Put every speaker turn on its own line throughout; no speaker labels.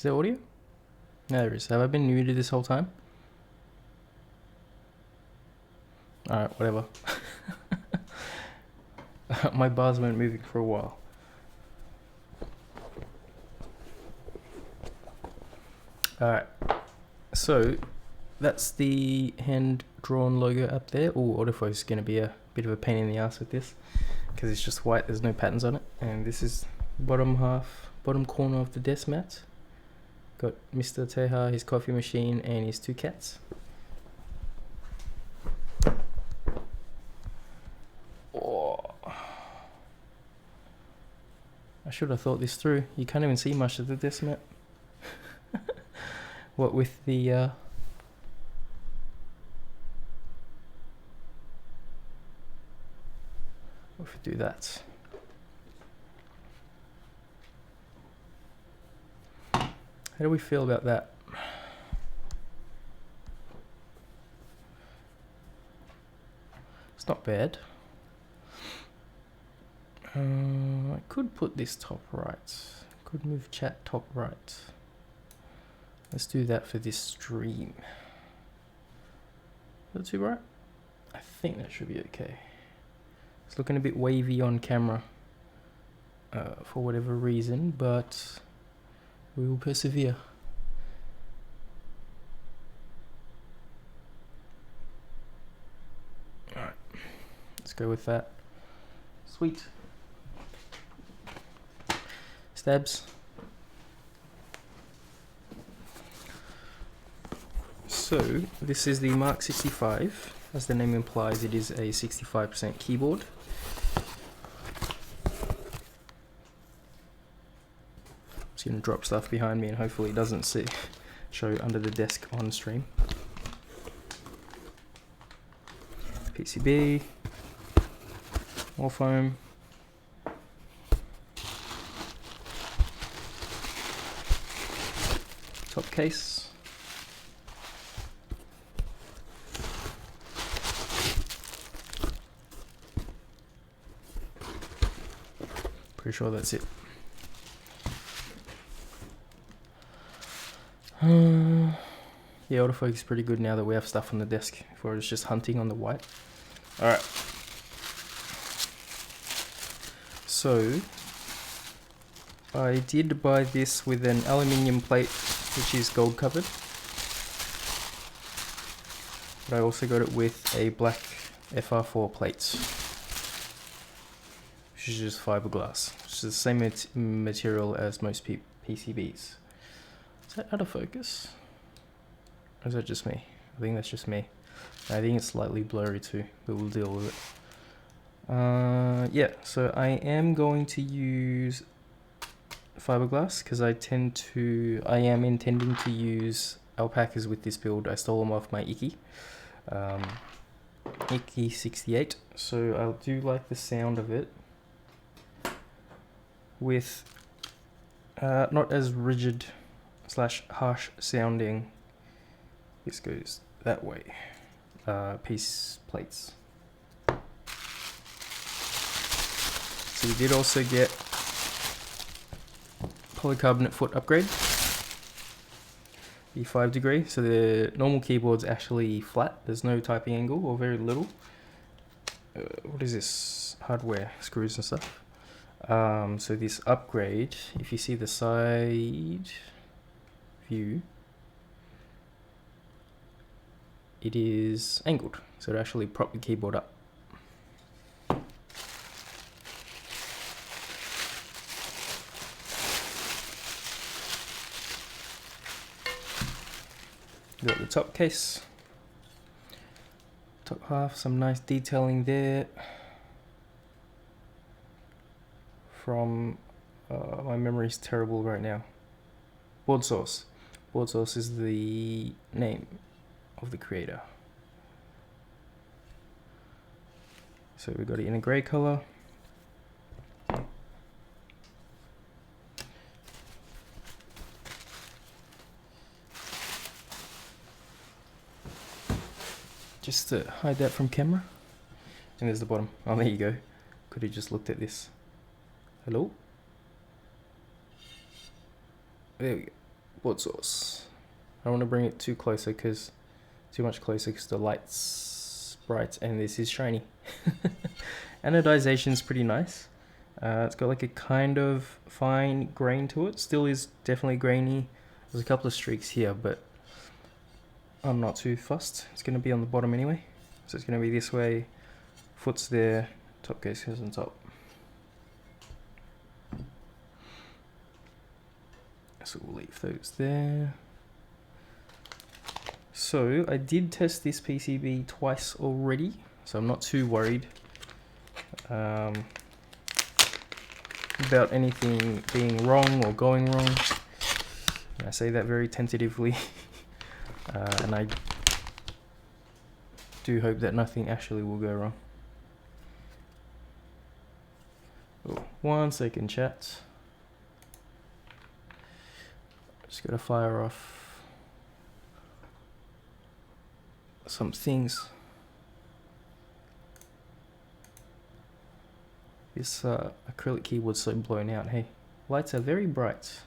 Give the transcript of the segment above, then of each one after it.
Is there audio? No, there is. Have I been muted this whole time? Alright, whatever. My bars weren't moving for a while. Alright, so that's the hand-drawn logo up there. Oh, autofocus is going to be a bit of a pain in the ass with this because it's just white, there's no patterns on it. And this is bottom corner of the desk mat. Got Mr. Teha, his coffee machine, and his 2 cats. Oh. I should have thought this through. You can't even see much of the desk mat. What with the if we do that. How do we feel about that? It's not bad. I could put this top right. Could move chat top right. Let's do that for this stream. Is that too bright? I think that should be okay. It's looking a bit wavy on camera for whatever reason, but we will persevere. Alright, let's go with that. Sweet. Stabs. So this is the Mark 65. As the name implies, it is a 65% keyboard. Just gonna drop stuff behind me and hopefully it doesn't show under the desk on stream. PCB, more foam. Top case. Pretty sure that's it. Yeah, autofocus is pretty good now that we have stuff on the desk. Before it was just hunting on the white. Alright. So, I did buy this with an aluminium plate which is gold covered. But I also got it with a black FR4 plate, which is just fiberglass, which is the same material as most PCBs. Is that out of focus? Or is that just me? I think that's just me. I think it's slightly blurry too, but we'll deal with it. Yeah, so I am going to use fiberglass because I am intending to use alpacas with this build. I stole them off my Icky. Icky 68. So I do like the sound of it with not as rigid / harsh sounding. This goes that way. Piece plates. So we did also get polycarbonate foot upgrade. The 5 degree. So the normal keyboard's actually flat. There's no typing angle or very little. What is this? Hardware, screws and stuff. So this upgrade, if you see the side view, it is angled, so it actually props the keyboard up. Got the top case, top half, some nice detailing there from, my memory's terrible right now. Board Source. Board Source is the name of the creator. So we got it in a grey color. Just to hide that from camera. And there's the bottom. Oh, there you go. Could have just looked at this. Hello? There we go. board source. I don't want to bring it too much closer because the light's bright and this is shiny. Anodization's pretty nice. It's got like a kind of fine grain to it. Still is definitely grainy. There's a couple of streaks here, but I'm not too fussed. It's going to be on the bottom anyway. So it's going to be this way. Foot's there. Top case goes on top. So we'll leave those there. So I did test this PCB twice already, so I'm not too worried about anything being wrong or going wrong. And I say that very tentatively, and I do hope that nothing actually will go wrong. Oh, 1 second, chat. Just gotta fire off some things. This acrylic keyboard's so blown out. Hey, lights are very bright.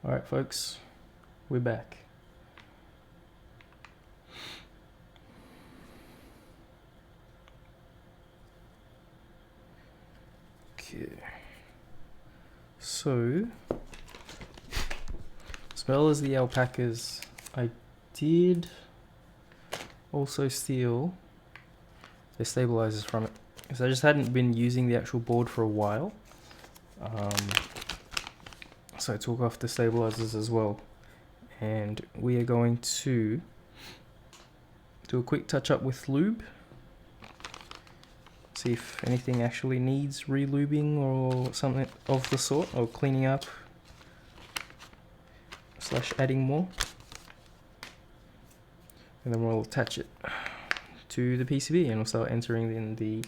Alright folks, we're back. Okay. So, as well as the alpacas, I did also steal the stabilizers from it. Because I just hadn't been using the actual board for a while. So I took off the stabilizers as well, and we are going to do a quick touch up with lube, see if anything actually needs re-lubing or something of the sort, or cleaning up / adding more, and then we'll attach it to the PCB and we'll start entering in the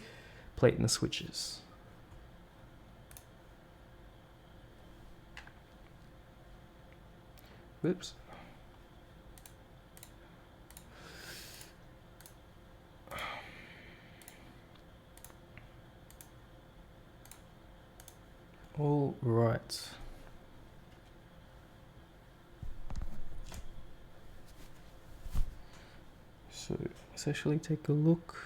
plate and the switches. Whoops. All right. So let's actually take a look.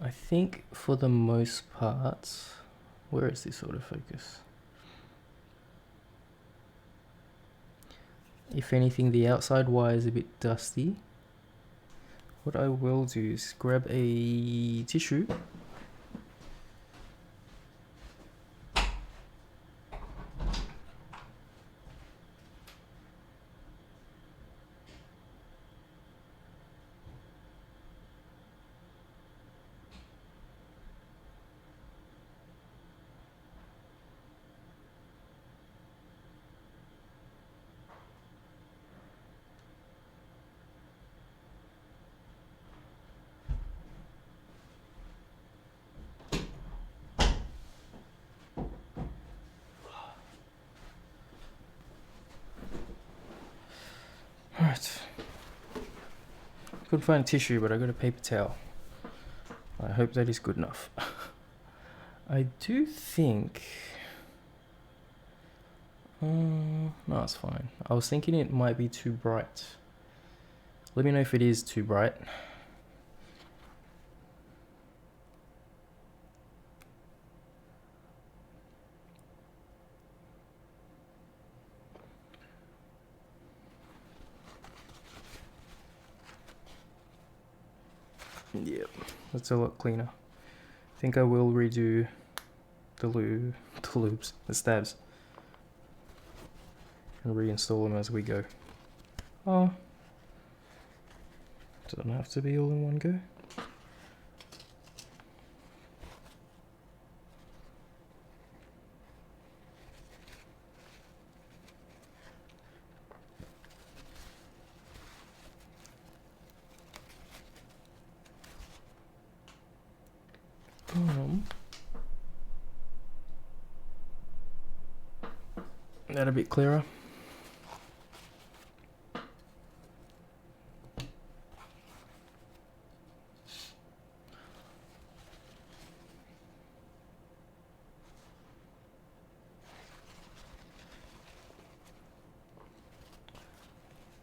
I think for the most part, where is this autofocus? If anything, the outside wire is a bit dusty. What I will do is grab a tissue. Alright. Couldn't find tissue, but I got a paper towel. I hope that is good enough. I do think... no, it's fine. I was thinking it might be too bright. Let me know if it is too bright. Yep, that's a lot cleaner. I think I will redo the stabs, and reinstall them as we go. Oh, Doesn't have to be all in one go. That a bit clearer.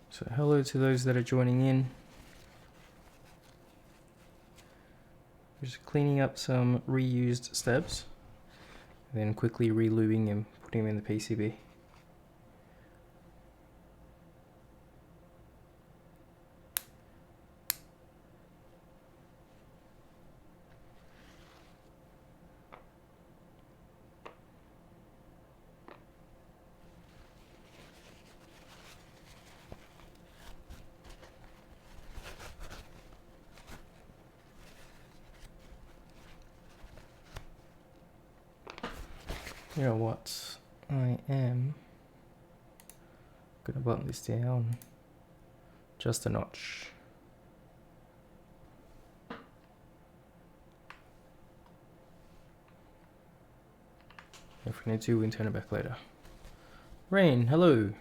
So hello to those that are joining in. Just cleaning up some reused stabs, then quickly relubing and putting them in the PCB. You know what? I am gonna button this down just a notch. If we need to, we can turn it back later. Rain, hello.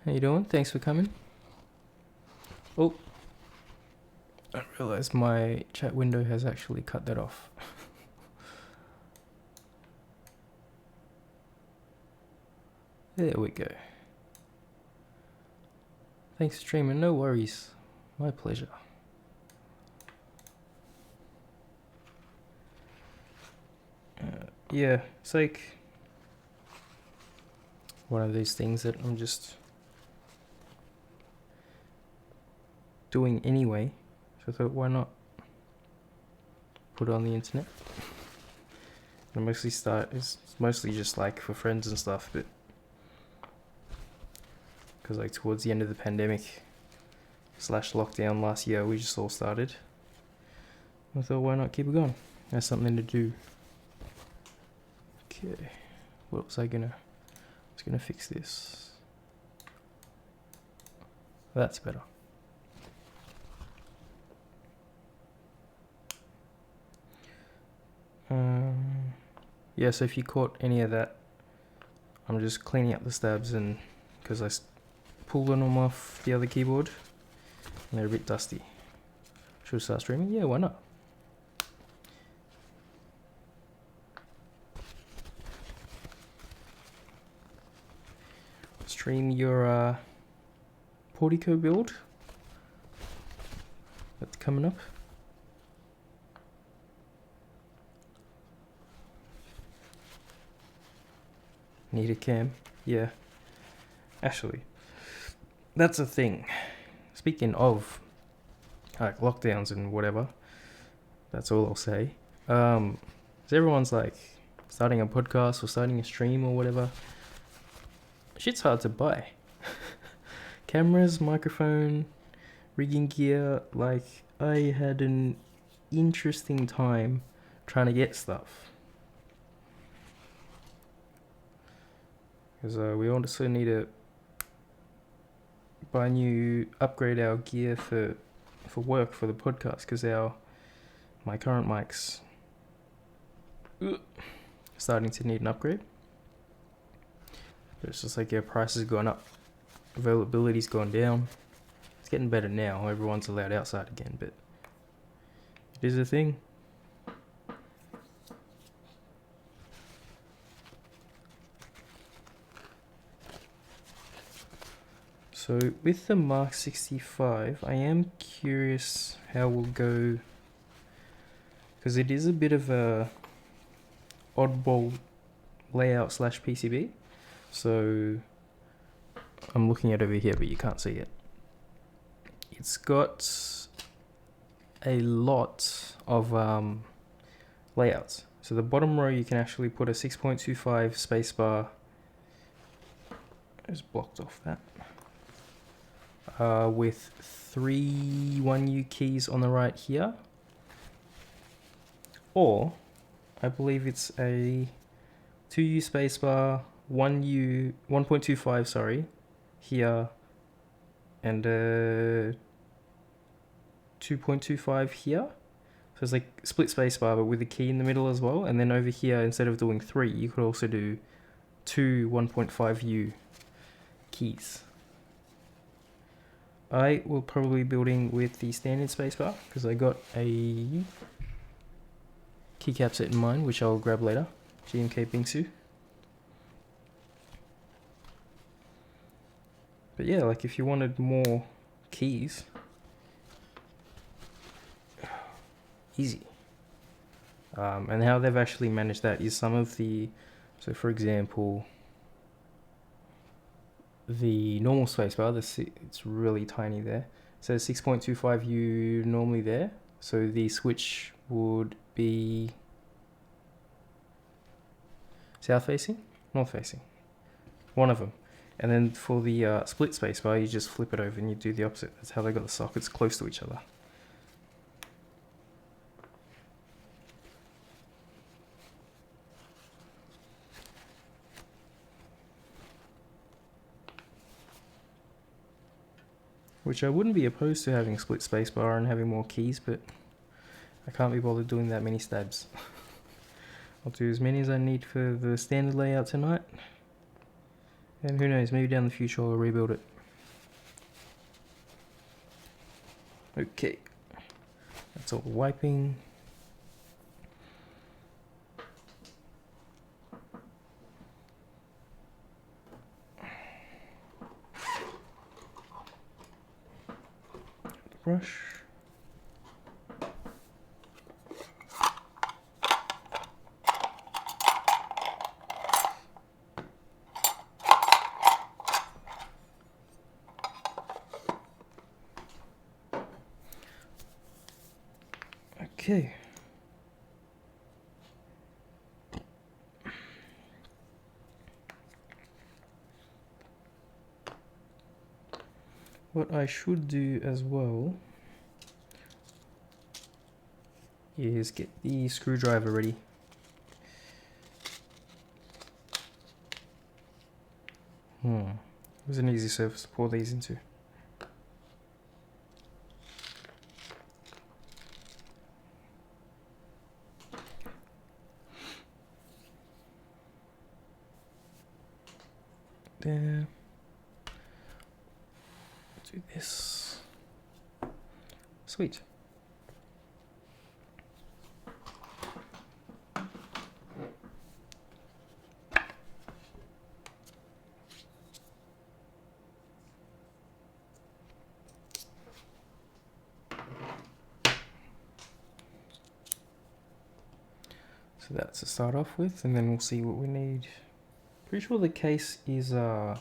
How you doing? Thanks for coming. Oh. I realized my chat window has actually cut that off. There we go. Thanks, streamer. No worries. My pleasure. Yeah, it's like one of those things that I'm just doing anyway. So I thought, why not put it on the internet? It's mostly just like for friends and stuff, but because like towards the end of the pandemic / lockdown last year, we just all started. I thought, why not keep it going? That's something to do. Okay, what was I was gonna fix this. That's better. Yeah, so if you caught any of that, I'm just cleaning up the stabs, and because I pulled them off the other keyboard and they're a bit dusty. Should I start streaming? Yeah, why not? Stream your Portico build that's coming up. Need a cam? Yeah. Actually, that's a thing. Speaking of like lockdowns and whatever, that's all I'll say. So everyone's like starting a podcast or starting a stream or whatever. Shit's hard to buy. Cameras, microphone, rigging gear. Like, I had an interesting time trying to get stuff. Because we also need to upgrade our gear for work for the podcast, because my current mic's starting to need an upgrade. But it's just like, yeah, prices are going up, availability's gone down. It's getting better now. Everyone's allowed outside again, but it is a thing. So with the Mark 65, I am curious how we'll go, because it is a bit of a oddball layout / PCB. So I'm looking at it over here, but you can't see it. It's got a lot of layouts. So the bottom row, you can actually put a 6.25 spacebar. Just blocked off that. with 3 1U keys on the right here, or I believe it's a 2U spacebar, 1U 1.25 sorry, here, and 2.25 here. So it's like split spacebar but with a key in the middle as well. And then over here, instead of doing 3, you could also do 2 1.5U keys. I will probably be building with the standard spacebar because I got a keycap set in mind, which I'll grab later. GMK Bingsu. But yeah, like if you wanted more keys, easy. And how they've actually managed that is some of the, so for example, the normal spacebar, it's really tiny there. It says 6.25U normally there. So the switch would be south facing, north facing, one of them. And then for the split spacebar, you just flip it over and you do the opposite. That's how they got the sockets close to each other. Which I wouldn't be opposed to having split spacebar and having more keys, but I can't be bothered doing that many stabs. I'll do as many as I need for the standard layout tonight. And who knows, maybe down the future I'll rebuild it. Okay. That's all wiping. Brush. Okay. What I should do as well is get the screwdriver ready. It was an easy surface to pour these into. There. Do this. Sweet. So that's to start off with, and then we'll see what we need. Pretty sure the case is oops,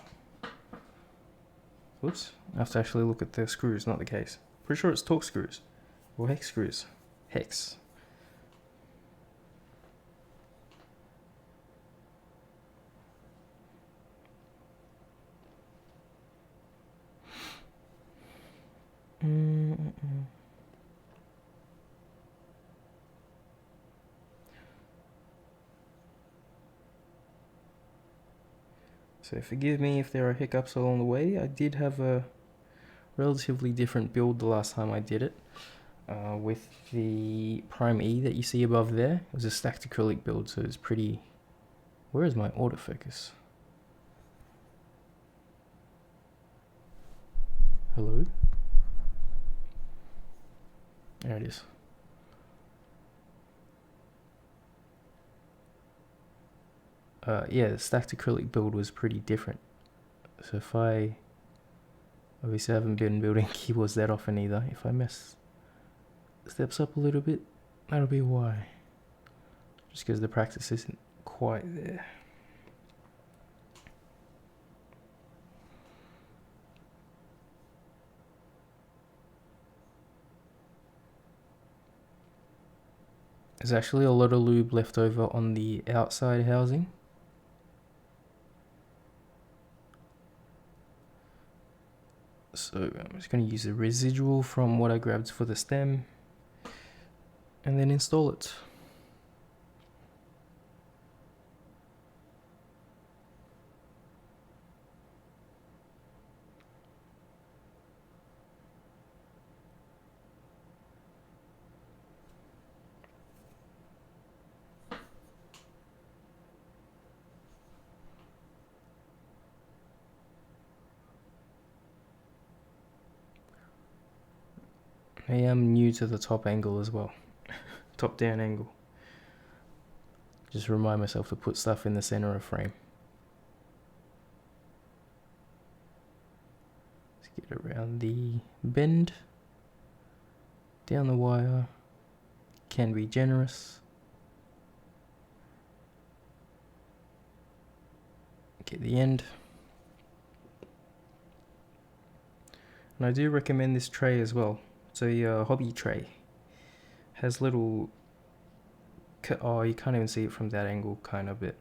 I have to actually look at the screws, not the case. Pretty sure it's Torx screws or hex screws. Hex. So forgive me if there are hiccups along the way. I did have a relatively different build the last time I did it. With the Prime E that you see above there. It was a stacked acrylic build, so it's pretty... Where is my autofocus? Hello? There it is. Yeah, the stacked acrylic build was pretty different. So if I... Obviously I haven't been building keyboards that often either. If I mess steps up a little bit, that'll be why. Just because the practice isn't quite there. There's actually a lot of lube left over on the outside housing. So I'm just going to use the residual from what I grabbed for the stem and then install it. I am new to the top angle as well, top down angle. Just remind myself to put stuff in the center of frame. Let's get around the bend, down the wire, can be generous. Get the end. And I do recommend this tray as well. So your hobby tray has little, oh, you can't even see it from that angle kind of bit.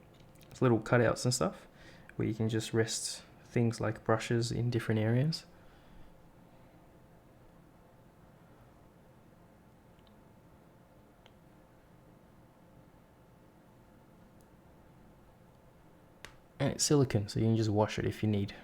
It's little cutouts and stuff where you can just rest things like brushes in different areas. And it's silicone, so you can just wash it if you need.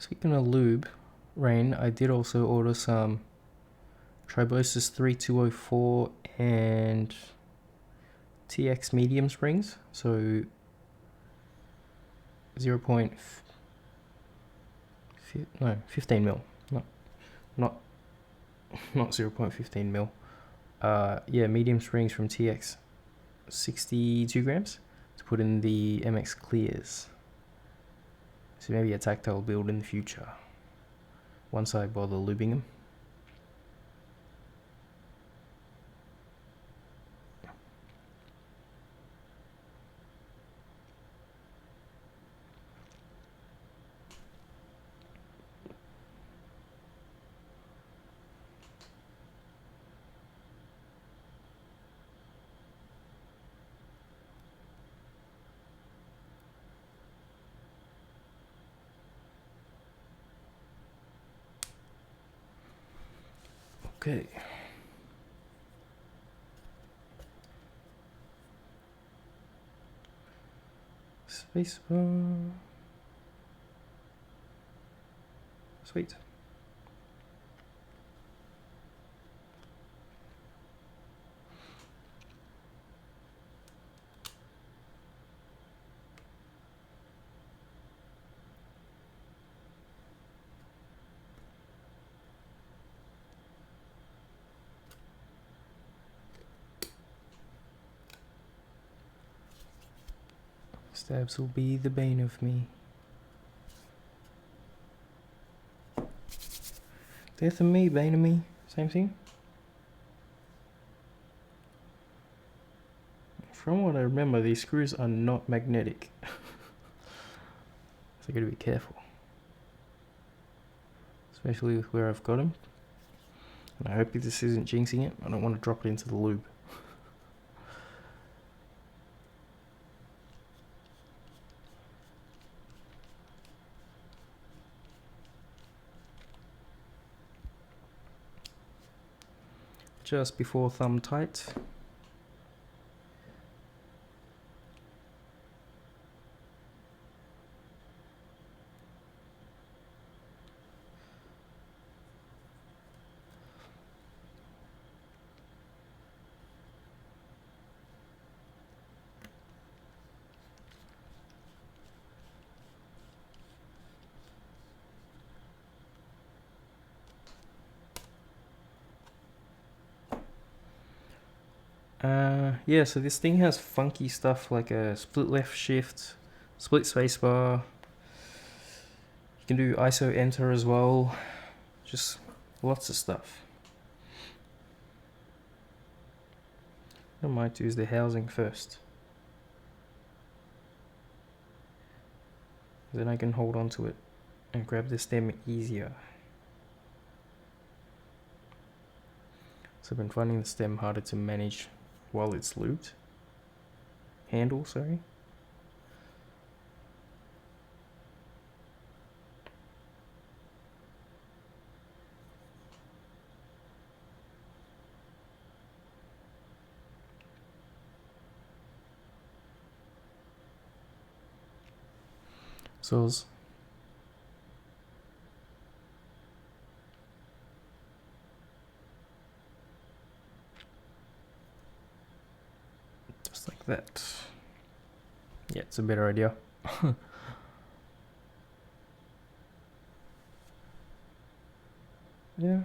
Speaking of lube, Rain, I did also order some Tribosis 3204 and TX medium springs. So 15 mil, not 0.15 mil. Yeah, medium springs from TX, 62 grams to put in the MX clears. So maybe a tactile build in the future, once I bother lubing them. Okay. Spacebar. Sweet. Stabs will be the bane of me. Death of me, bane of me, same thing. From what I remember, these screws are not magnetic. So I gotta be careful. Especially with where I've got them. And I hope this isn't jinxing it. I don't want to drop it into the lube. just before thumb tight. Yeah, so this thing has funky stuff like a split left shift, split spacebar. You can do ISO enter as well. Just lots of stuff. What I might do is the housing first. Then I can hold on to it and grab the stem easier. So I've been finding the stem harder to manage while it's looped. Handle, sorry. Soz. Just like that. Yeah, it's a better idea. Yeah.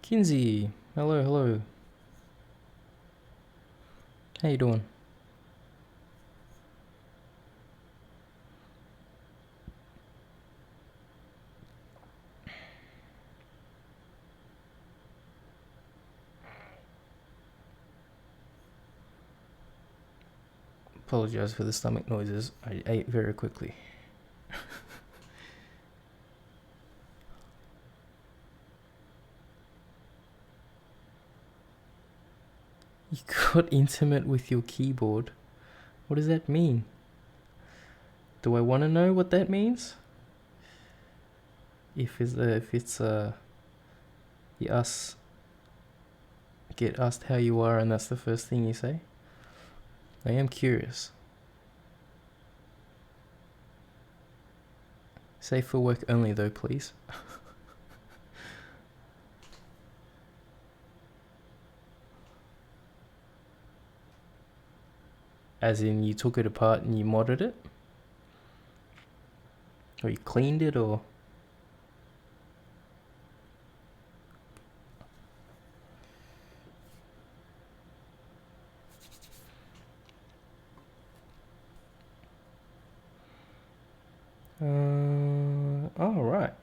Kinsey, hello, hello. How you doing? Apologize for the stomach noises. I ate very quickly. You got intimate with your keyboard. What does that mean? Do I want to know what that means? If it's you get asked how you are and that's the first thing you say? I am curious. Safe for work only though, please. As in you took it apart and you modded it? Or you cleaned it, or... Oh, right.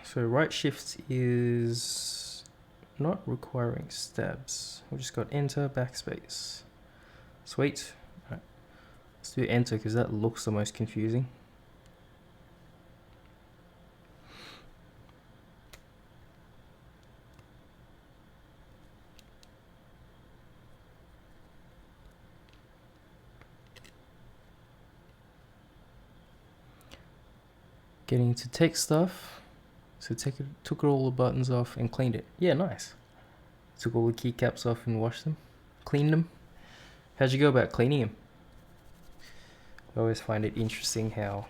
So right shift is not requiring stabs. We just got enter, backspace. Sweet. Right. Let's do enter because that looks the most confusing. Getting to text stuff. So took all the buttons off and cleaned it. Yeah, nice. Took all the keycaps off and washed them. Cleaned them. How'd you go about cleaning them? I always find it interesting how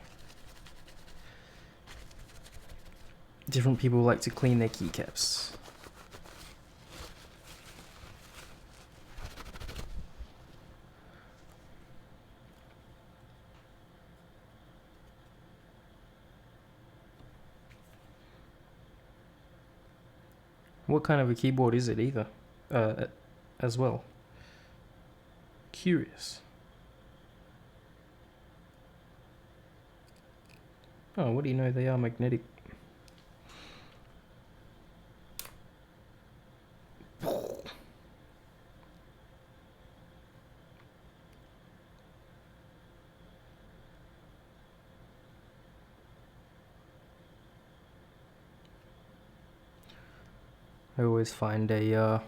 different people like to clean their keycaps. What kind of a keyboard is it either? As well. Curious. Oh, what do you know? They are magnetic. I always find a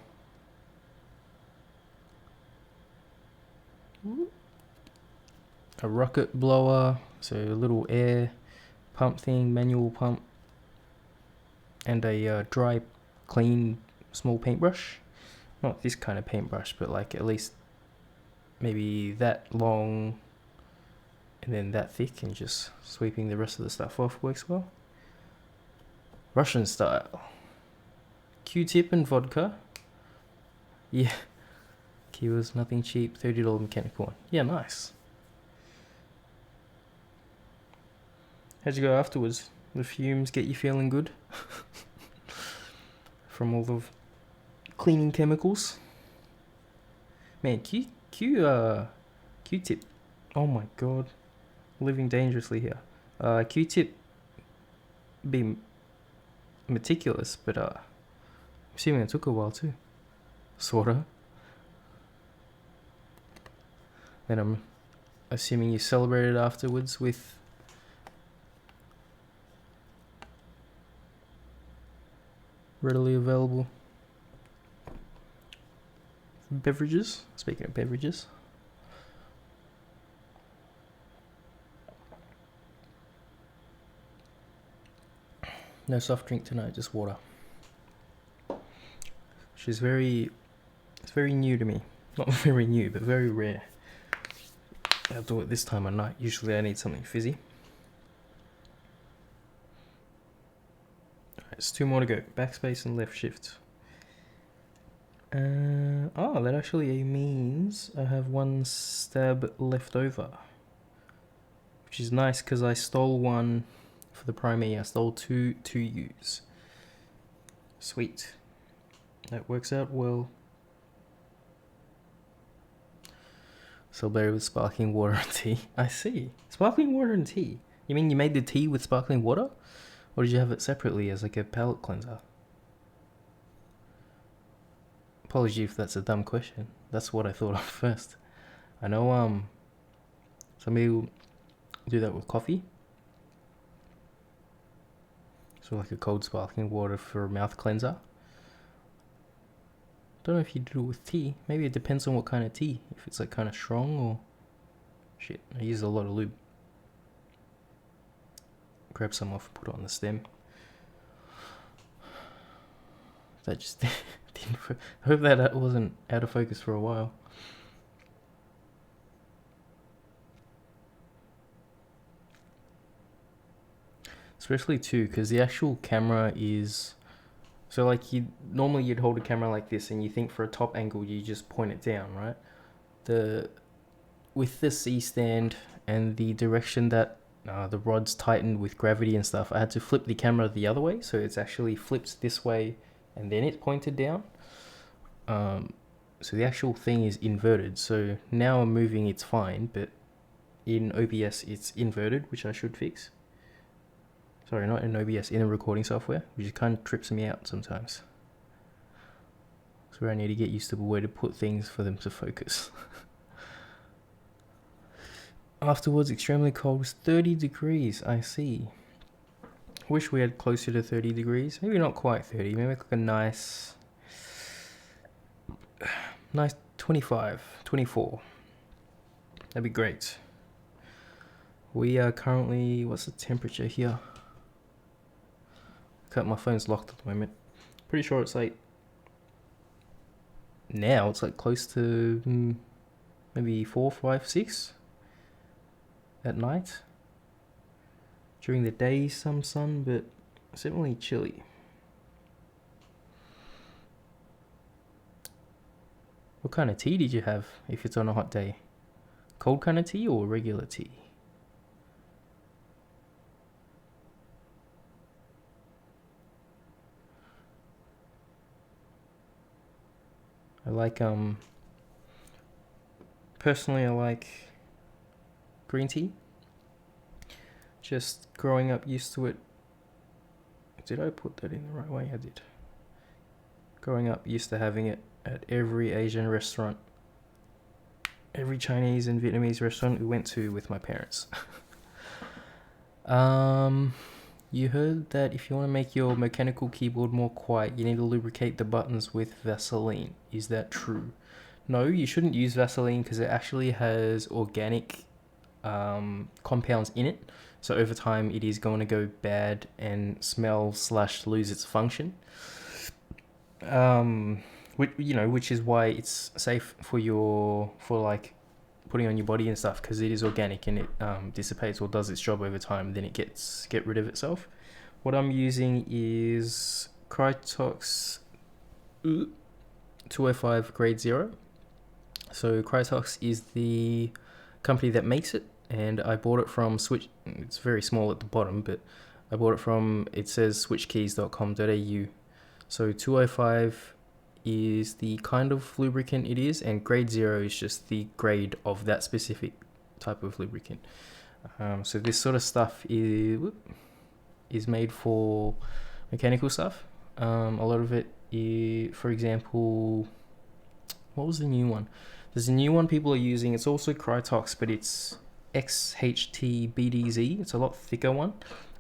rocket blower, so a little air pump thing, manual pump, and a dry, clean, small paintbrush. Not this kind of paintbrush, but like at least maybe that long and then that thick, and just sweeping the rest of the stuff off works well. Russian style. Q-tip and vodka. Yeah. Kiwas, nothing cheap, $30 mechanical one. Yeah, nice. How'd you go afterwards? The fumes get you feeling good? From all the cleaning chemicals? Man, Q-tip. Oh my god. Living dangerously here. Q-tip be meticulous, but I'm assuming it took a while too. Sorta. Then I'm assuming you celebrated afterwards with readily available beverages. Speaking of beverages. No soft drink tonight, just water. It's very new to me. Not very new, but very rare. I'll do it this time of night. Usually I need something fizzy. Alright, it's 2 more to go. Backspace and left shift. That actually means I have 1 stab left over. Which is nice because I stole 1 for the primary. I stole 2 to use. Sweet. That works out well. Celebrated with sparkling water and tea. I see. Sparkling water and tea. You mean you made the tea with sparkling water? Or did you have it separately as like a palate cleanser? Apology if that's a dumb question. That's what I thought of first. I know some people do that with coffee. So like a cold sparkling water for a mouth cleanser. Don't know if you do it with tea. Maybe it depends on what kind of tea. If it's like kind of strong or... Shit, I use a lot of lube. Grab some off and put it on the stem. That just didn't... I hope that wasn't out of focus for a while. Especially too, because the actual camera is... So like normally you'd hold a camera like this and you think for a top angle you just point it down, right? With the C-stand and the direction that the rod's tightened with gravity and stuff, I had to flip the camera the other way, so it's actually flipped this way and then it's pointed down. So the actual thing is inverted, so now I'm moving, it's fine, but in OBS it's inverted, which I should fix. Sorry, not in OBS, in the recording software, which kind of trips me out sometimes. That's where I need to get used to where to put things for them to focus. Afterwards, extremely cold was 30 degrees, I see. Wish we had closer to 30 degrees. Maybe not quite 30, maybe like a nice 25, 24. That'd be great. We are currently, what's the temperature here? My phone's locked at the moment. Pretty sure it's like, now it's like close to maybe 4, 5, 6 at night. During the day, some sun, but it's definitely chilly. What kind of tea did you have if it's on a hot day? Cold kind of tea or regular tea? I like, personally I like green tea. Just growing up used to it. Did I put that in the right way? I did. Growing up used to having it at every Asian restaurant. Every Chinese and Vietnamese restaurant we went to with my parents. You heard that if you want to make your mechanical keyboard more quiet, you need to lubricate the buttons with Vaseline. Is that true? No, you shouldn't use Vaseline because it actually has organic compounds in it. So over time, it is going to go bad and smell / lose its function. Which is why it's safe for like putting on your body and stuff, because it is organic and it dissipates or does its job over time. Then it get rid of itself. What I'm using is Krytox 205 grade 0. So Krytox is the company that makes it, and I bought it from Switch. It's very small at the bottom, but I bought it from, it says switchkeys.com.au. So 205 is the kind of lubricant it is, and grade 0 is just the grade of that specific type of lubricant. So this sort of stuff is made for mechanical stuff. A lot of it is, for example, what was the new one? There's a new one people are using. It's also Krytox, but it's XHTBDZ. It's a lot thicker one,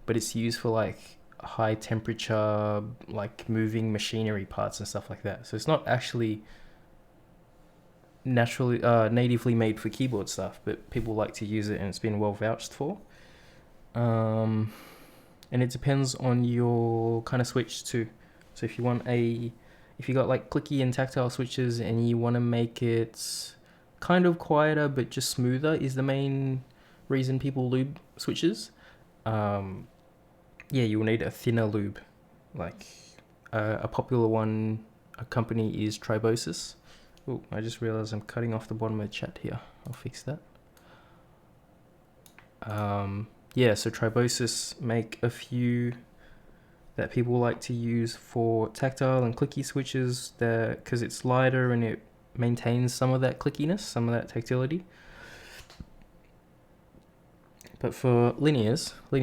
but it's used for like high temperature, like moving machinery parts and stuff like that. So it's not actually natively made for keyboard stuff, but people like to use it and it's been well vouched for. And it depends on your kind of switch too. So if you got like clicky and tactile switches and you want to make it kind of quieter but just smoother is the main reason people lube switches. You will need a thinner lube. Like a popular one, a company is Tribosis. Oh, I just realized I'm cutting off the bottom of the chat here. I'll fix that. So Tribosis make a few that people like to use for tactile and clicky switches, because it's lighter and it maintains some of that clickiness, some of that tactility. But for linear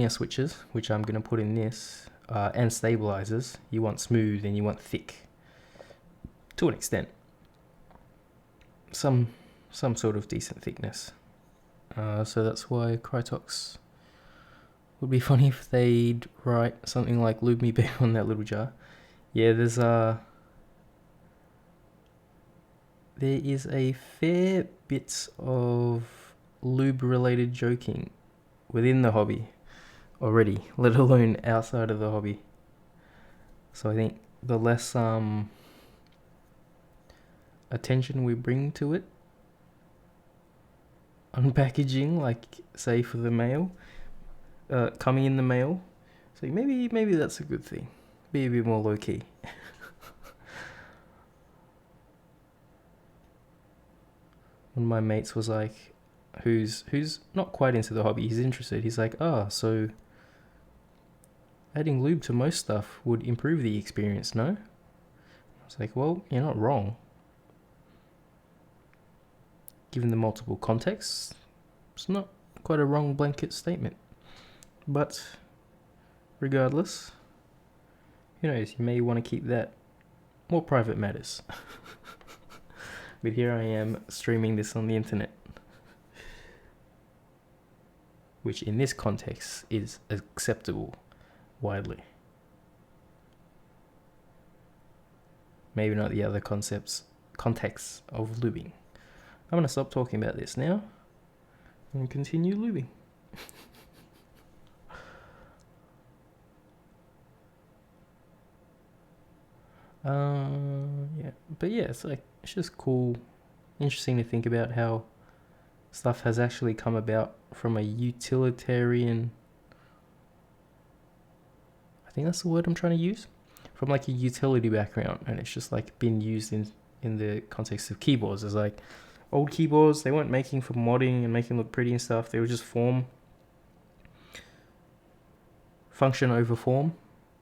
switches, which I'm going to put in this, and stabilizers, you want smooth and you want thick, to an extent. Some sort of decent thickness. So that's why Krytox would be funny if they'd write something like "Lube me back" on that little jar. Yeah, there is a fair bit of lube-related joking within the hobby already, let alone outside of the hobby. So I think the less attention we bring to it on packaging, like say for the mail, coming in the mail, so maybe that's a good thing. Be a bit more low key. One of my mates was like, who's not quite into the hobby, he's interested. He's like, so adding lube to most stuff would improve the experience, no? I was like, well, you're not wrong. Given the multiple contexts, it's not quite a wrong blanket statement. But regardless. Who knows, you may want to keep that more private matters. But here I am streaming this on the internet, which in this context is acceptable widely. Maybe not the other contexts of lubing. I'm going to stop talking about this now and continue lubing. Yeah, but yeah, it's just cool, interesting to think about how stuff has actually come about from a utilitarian, I think that's the word I'm trying to use, from like a utility background, and it's just like been used in the context of keyboards. It's like old keyboards, they weren't making for modding and making look pretty and stuff, they were just function over form.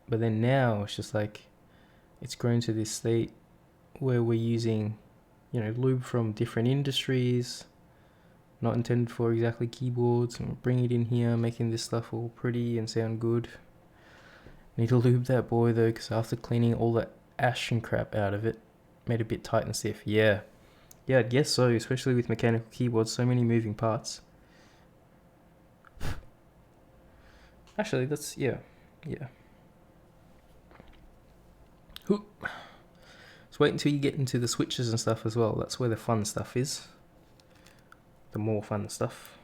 But then now it's just like it's grown to this state where we're using, lube from different industries, not intended for exactly keyboards, and bring it in here, making this stuff all pretty and sound good. Need to lube that boy though, because after cleaning all the ash and crap out of it, made it a bit tight and stiff. Yeah, I guess so, especially with mechanical keyboards, so many moving parts. Actually, that's, yeah. Let's wait until you get into the switches and stuff as well. That's where the fun stuff is. The more fun stuff.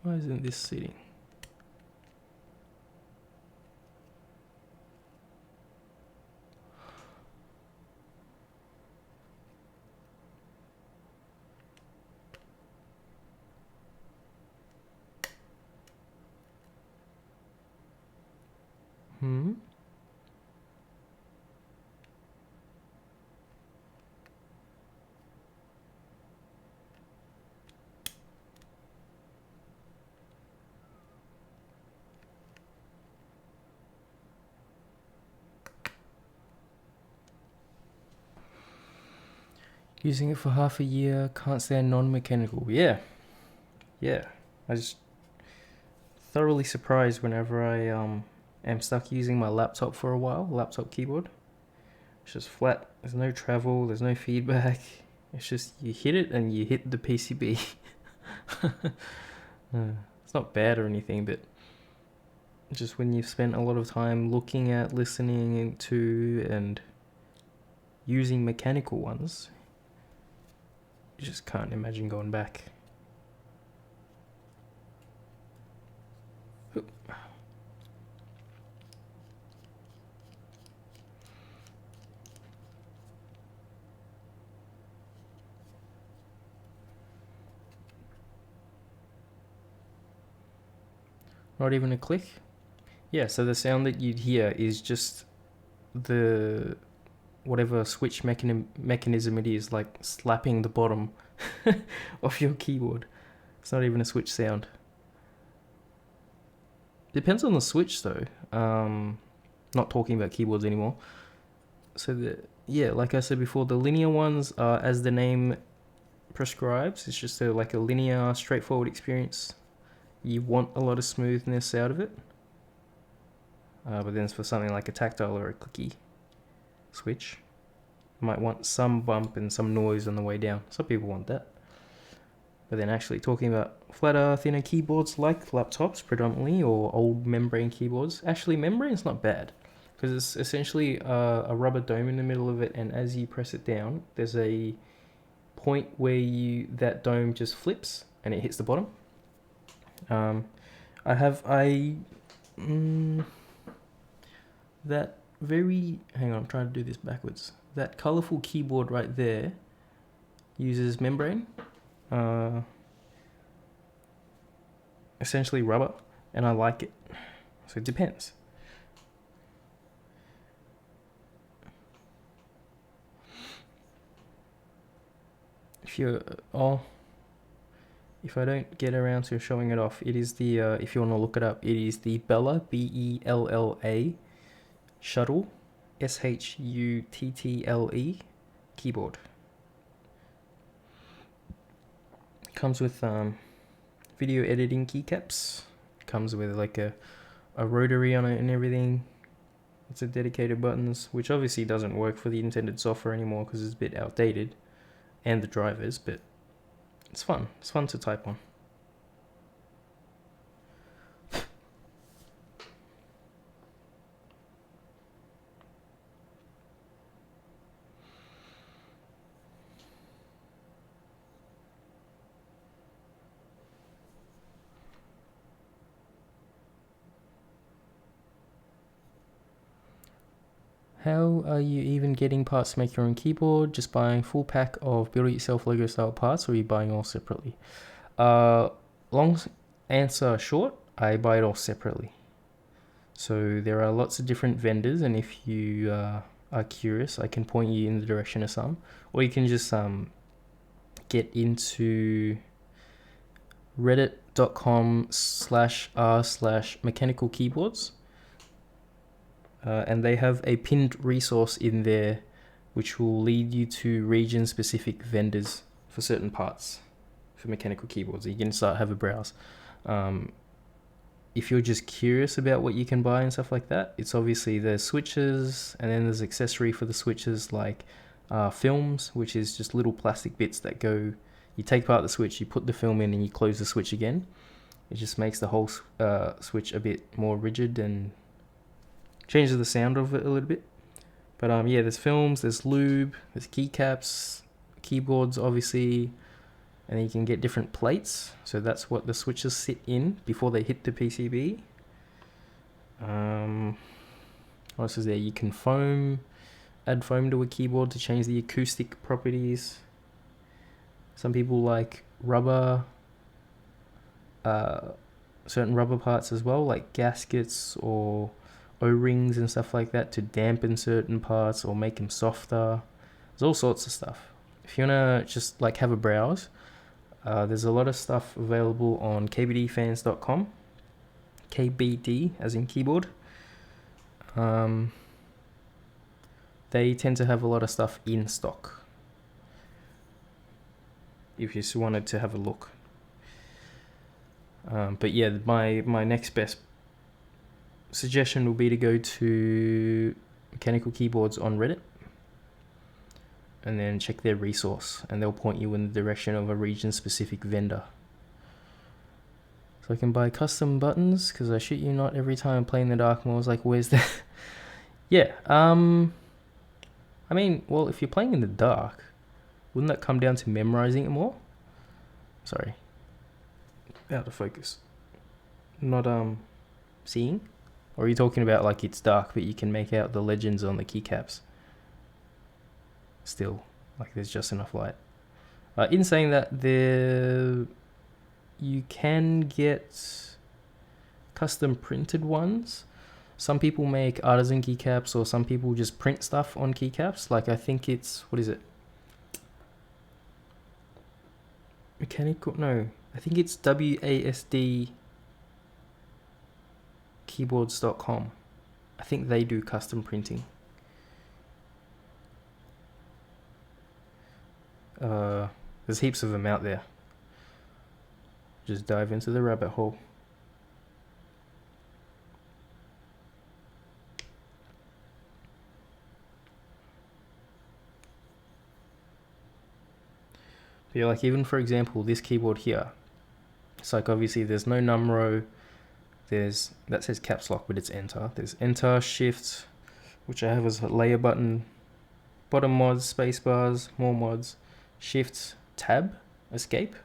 Why isn't this sitting? Using it for half a year, can't stand non-mechanical. Yeah. I just thoroughly surprised whenever I am stuck using my laptop for a while, laptop keyboard. It's just flat, there's no travel, there's no feedback. It's just, you hit it and you hit the PCB. It's not bad or anything, but just when you've spent a lot of time looking at, listening to, and using mechanical ones, you just can't imagine going back. Not even a click? Yeah, so the sound that you'd hear is just the whatever switch mechanism it is, like slapping the bottom of your keyboard. It's not even a switch sound. Depends on the switch though. Not talking about keyboards anymore. So like I said before, the linear ones are, as the name prescribes, it's just a linear, straightforward experience. You want a lot of smoothness out of it. But then for something like a tactile or a clicky switch, you might want some bump and some noise on the way down. Some people want that. But then actually talking about flatter, thinner keyboards like laptops predominantly, or old membrane keyboards. Actually, membrane's not bad, because it's essentially a rubber dome in the middle of it, and as you press it down, there's a point where that dome just flips and it hits the bottom. That very, hang on, I'm trying to do this backwards. That colorful keyboard right there uses membrane, essentially rubber, and I like it. So it depends. If I don't get around to showing it off, it is the, if you want to look it up, it is the Bella, Bella, Shuttle, Shuttle, keyboard. Comes with video editing keycaps. Comes with like a rotary on it and everything. It's a dedicated buttons, which obviously doesn't work for the intended software anymore because it's a bit outdated, and the drivers, but it's fun. It's fun to type on. How are you even getting parts to make your own keyboard? Just buying full pack of build-it-yourself Lego style parts, or are you buying all separately? Long answer short, I buy it all separately. So there are lots of different vendors, and if you are curious, I can point you in the direction of some, or you can just get into reddit.com/r/mechanical keyboards. And they have a pinned resource in there which will lead you to region-specific vendors for certain parts for mechanical keyboards. You can have a browse. If you're just curious about what you can buy and stuff like that, it's obviously there's switches, and then there's accessory for the switches like films, which is just little plastic bits that go. You take apart the switch, you put the film in, and you close the switch again. It just makes the whole switch a bit more rigid and changes the sound of it a little bit. But yeah, there's films, there's lube, there's keycaps, keyboards obviously, and then you can get different plates. So that's what the switches sit in before they hit the PCB. What else is there? You can add foam to a keyboard to change the acoustic properties. Some people like rubber, certain rubber parts as well, like gaskets or O-rings and stuff like that to dampen certain parts or make them softer. There's all sorts of stuff. If you wanna just like have a browse, there's a lot of stuff available on kbdfans.com. KBD as in keyboard. They tend to have a lot of stuff in stock if you just wanted to have a look. But yeah, my next best suggestion will be to go to Mechanical Keyboards on Reddit and then check their resource, and they'll point you in the direction of a region-specific vendor. So I can buy custom buttons, because I shit you not, every time I play in the dark mode, I was like, where's the... Yeah, I mean, well, if you're playing in the dark, wouldn't that come down to memorizing it more? Sorry. Out of focus. Not, seeing? Or are you talking about like it's dark but you can make out the legends on the keycaps? Still, like there's just enough light. In saying that, you can get custom printed ones. Some people make artisan keycaps, or some people just print stuff on keycaps. Like I think it's, what is it? Mechanical? No, I think it's WASD keyboards.com. I think they do custom printing. There's heaps of them out there. Just dive into the rabbit hole. But yeah, like even for example, this keyboard here, it's like obviously there's no numero. That says caps lock, but it's enter. There's enter, shift, which I have as a layer button, bottom mods, space bars, more mods, shift, tab, escape.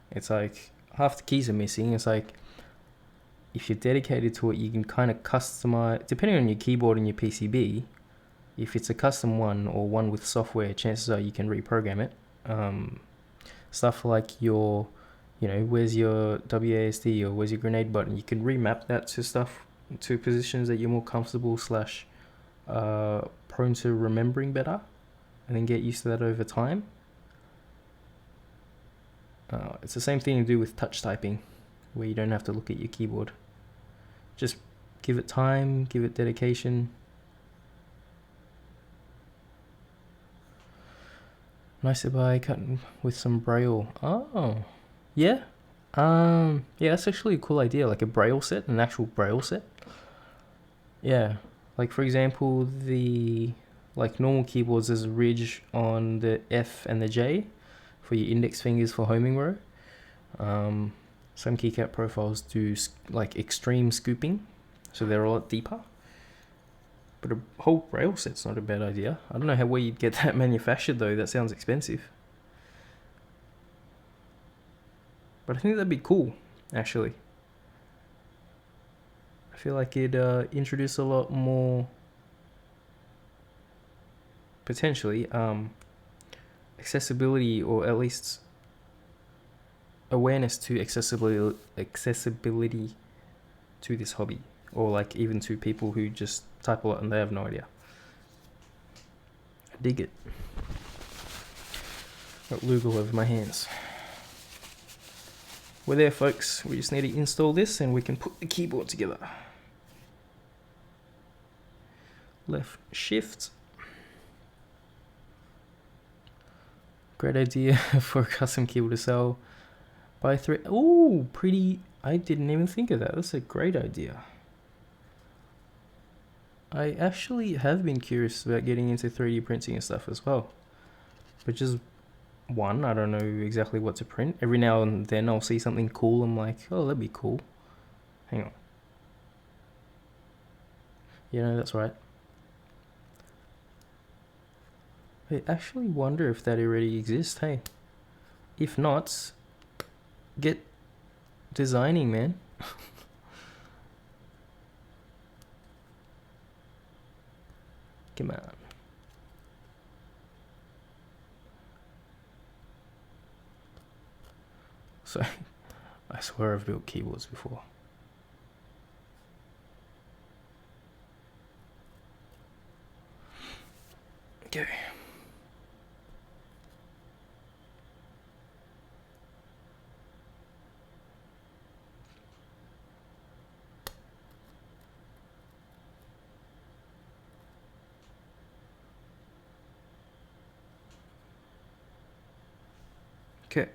It's like half the keys are missing. It's like if you're dedicated to it, you can kind of customize, depending on your keyboard and your PCB. If it's a custom one or one with software, chances are you can reprogram it. Stuff like your, where's your WASD or where's your grenade button, you can remap that to stuff, to positions that you're more comfortable / prone to remembering better, and then get used to that over time. It's the same thing to do with touch typing, where you don't have to look at your keyboard. Just give it time, give it dedication. Nice to buy cut with some braille. Oh, yeah. Yeah, that's actually a cool idea. Like a braille set, an actual braille set. Yeah, like for example, the like normal keyboards, there's a ridge on the F and the J for your index fingers for homing row. Some keycap profiles do like extreme scooping, so they're a lot deeper. But a whole braille set's not a bad idea. I don't know where you'd get that manufactured though. That sounds expensive. But I think that'd be cool, actually. I feel like it'd introduce a lot more, potentially, accessibility, or at least awareness to accessibility to this hobby, or like even to people who just type a lot and they have no idea. I dig it. Got lube all over my hands. We're there, folks. We just need to install this and we can put the keyboard together. Left shift. Great idea for a custom keyboard to sell. Buy 3. Ooh, pretty. I didn't even think of that. That's a great idea. I actually have been curious about getting into 3D printing and stuff as well. But just one, I don't know exactly what to print. Every now and then I'll see something cool. I'm like, oh, that'd be cool. Hang on. Yeah, no, that's right. I actually wonder if that already exists, hey. If not, get designing, man. Come on. So, I swear I've built keyboards before. Okay. Okay.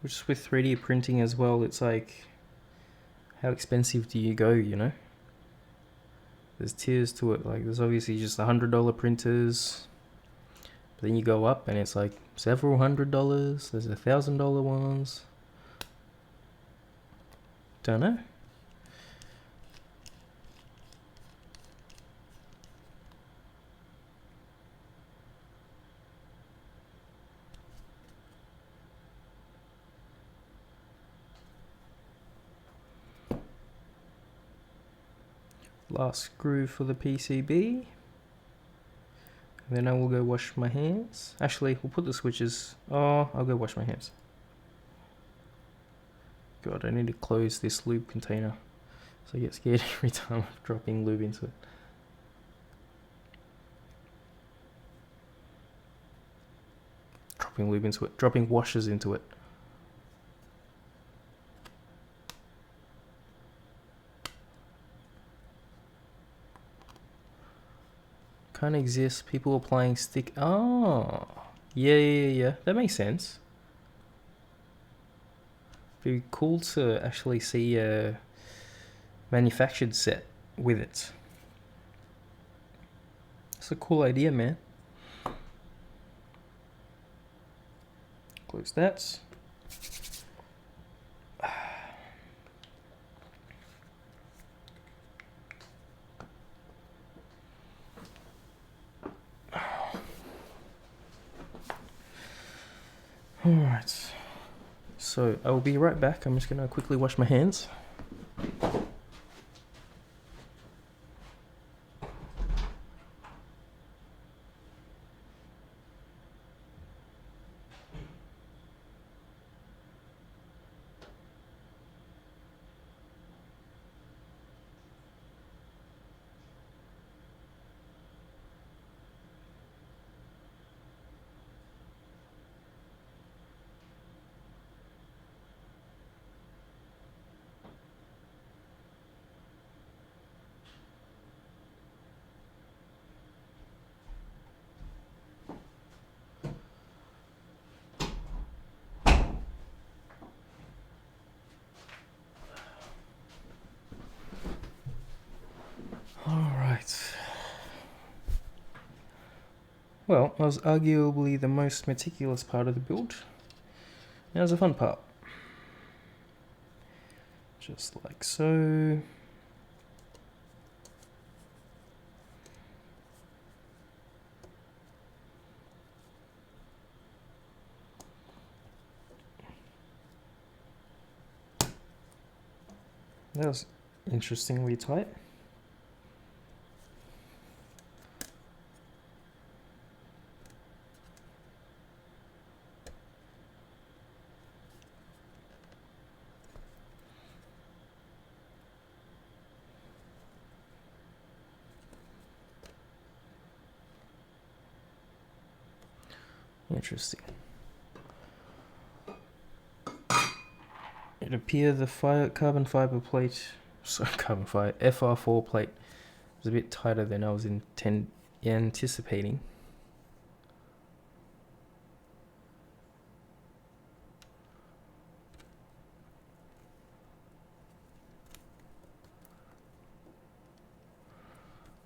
Which with 3D printing as well, it's like, how expensive do you go, you know? There's tiers to it. Like, there's obviously just $100 printers. But then you go up and it's like several $100s. There's $1,000 ones. Don't know. Last screw for the PCB. Then I will go wash my hands. Actually, we'll put the switches. Oh, I'll go wash my hands. God, I need to close this lube container. So I get scared every time I'm dropping lube into it. Dropping lube into it. Dropping washers into it. Can't exist. People applying stick. Oh, yeah. That makes sense. Be cool to actually see a manufactured set with it. It's a cool idea, man. Close that. Alright, so I will be right back. I'm just gonna quickly wash my hands. Well, that was arguably the most meticulous part of the build. Now the fun part. Just like so. That was interestingly tight. Interesting. It appears the carbon fiber plate, FR4 plate, was a bit tighter than I was anticipating.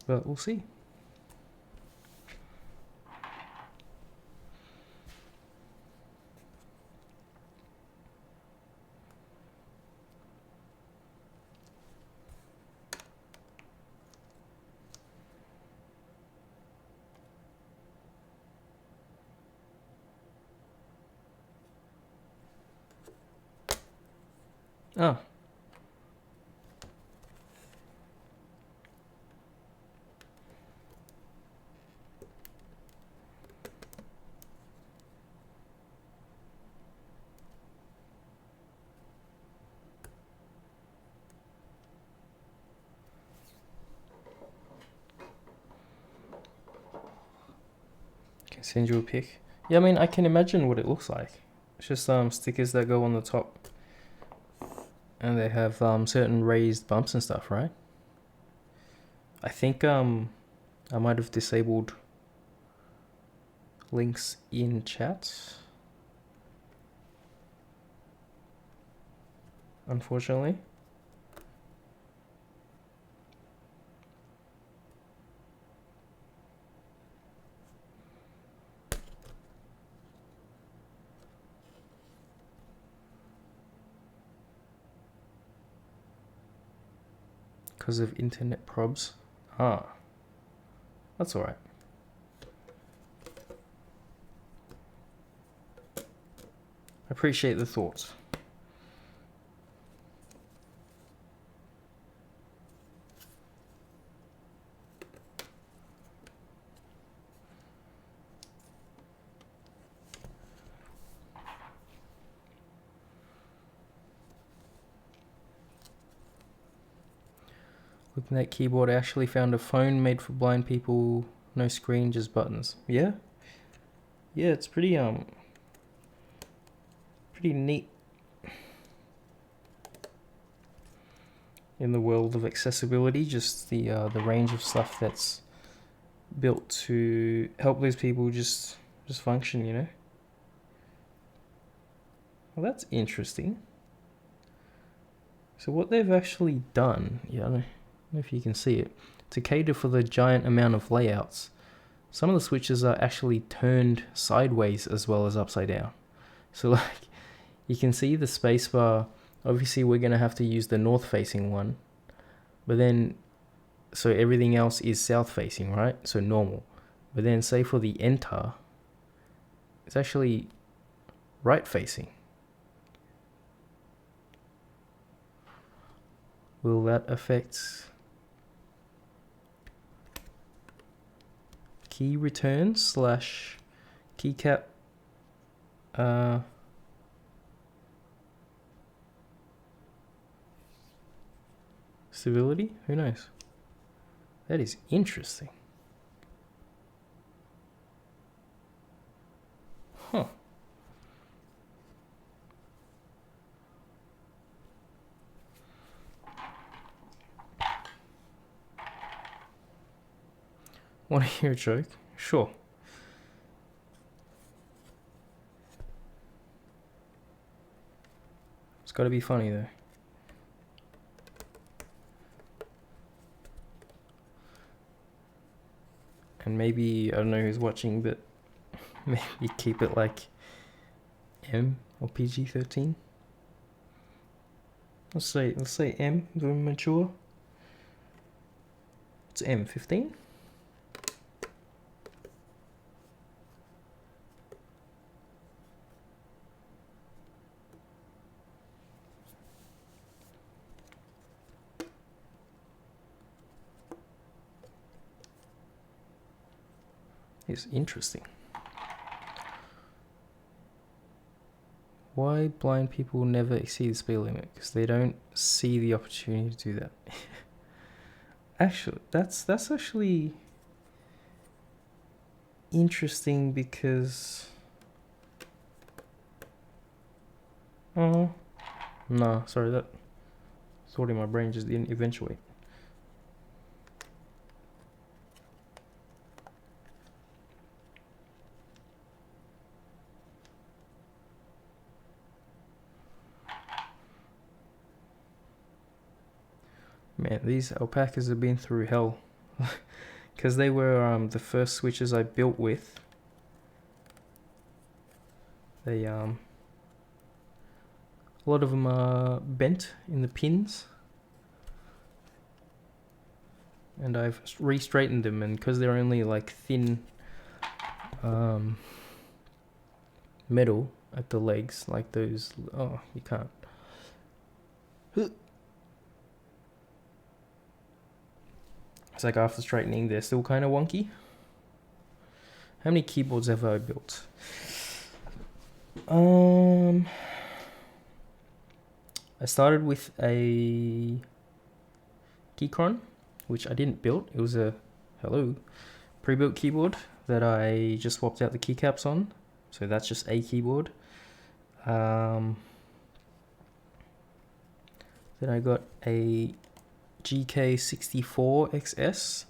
But we'll see. Oh. Can send you a pic. Yeah, I mean, I can imagine what it looks like. It's just stickers that go on the top. And they have certain raised bumps and stuff, right? I think I might have disabled links in chat, unfortunately. Because of internet probs. Ah, that's alright. Appreciate the thoughts. Looking at that keyboard, I actually found a phone made for blind people. No screen, just buttons. Yeah? Yeah, it's pretty neat. In the world of accessibility, just the range of stuff that's built to help those people just function, you know? Well, that's interesting. So what they've actually done, yeah, I don't know if you can see it, to cater for the giant amount of layouts, some of the switches are actually turned sideways as well as upside down. So like, you can see the spacebar. Obviously we're going to have to use the north facing one, but then, so everything else is south facing, right? So normal. But then say for the enter, it's actually right facing. Will that affect key return / keycap stability? Who knows? That is interesting. Huh. Want to hear a joke? Sure. It's got to be funny though. And maybe, I don't know who's watching, but maybe keep it like M or PG-13. Let's say M, very mature. It's M15. It's interesting. Why blind people never exceed the speed limit? Because they don't see the opportunity to do that. Actually, that's actually interesting because... Oh, no, sorry, that thought in my brain just didn't eventuate. Man, these alpacas have been through hell. Because they were the first switches I built with. They a lot of them are bent in the pins. And I've re-straightened them, and because they're only like thin metal at the legs, like those, oh, you can't. It's like after straightening, they're still kind of wonky. How many keyboards have I built? I started with a Keychron, which I didn't build. It was a pre-built keyboard that I just swapped out the keycaps on. So that's just a keyboard. Then I got a GK64 XS,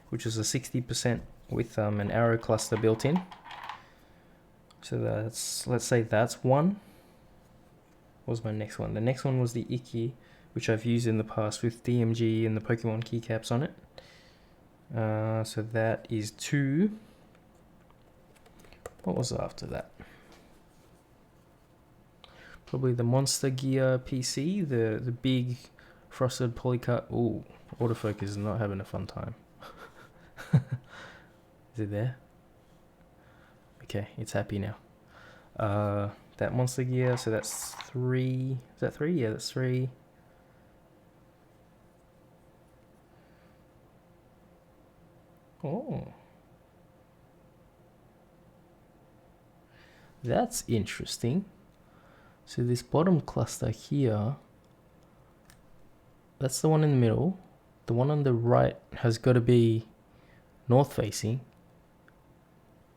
which is a 60% with an arrow cluster built in. So that's, let's say that's one. What was my next one? The next one was the Icky, which I've used in the past with DMG and the Pokemon keycaps on it. So that is 2. What was after that? Probably the Monster Gear PC, the big frosted polycard. Ooh, autofocus is not having a fun time. Is it there? Okay, it's happy now. That Monster Gear, so that's 3. Is that 3? Yeah, that's 3. Oh. That's interesting. So this bottom cluster here, that's the one in the middle. The one on the right has got to be north facing.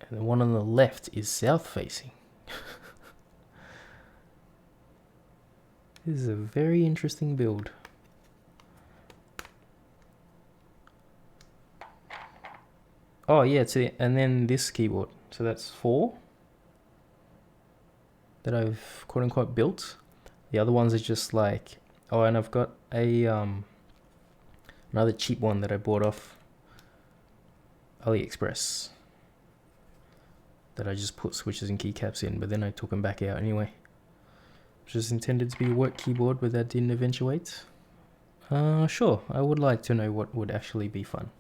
And the one on the left is south facing. This is a very interesting build. Oh yeah, and then this keyboard. So that's 4 that I've quote unquote built. The other ones are just like, oh, and I've got a another cheap one that I bought off AliExpress that I just put switches and keycaps in, but then I took them back out anyway. Which is intended to be a work keyboard, but that didn't eventuate. Sure, I would like to know what would actually be fun.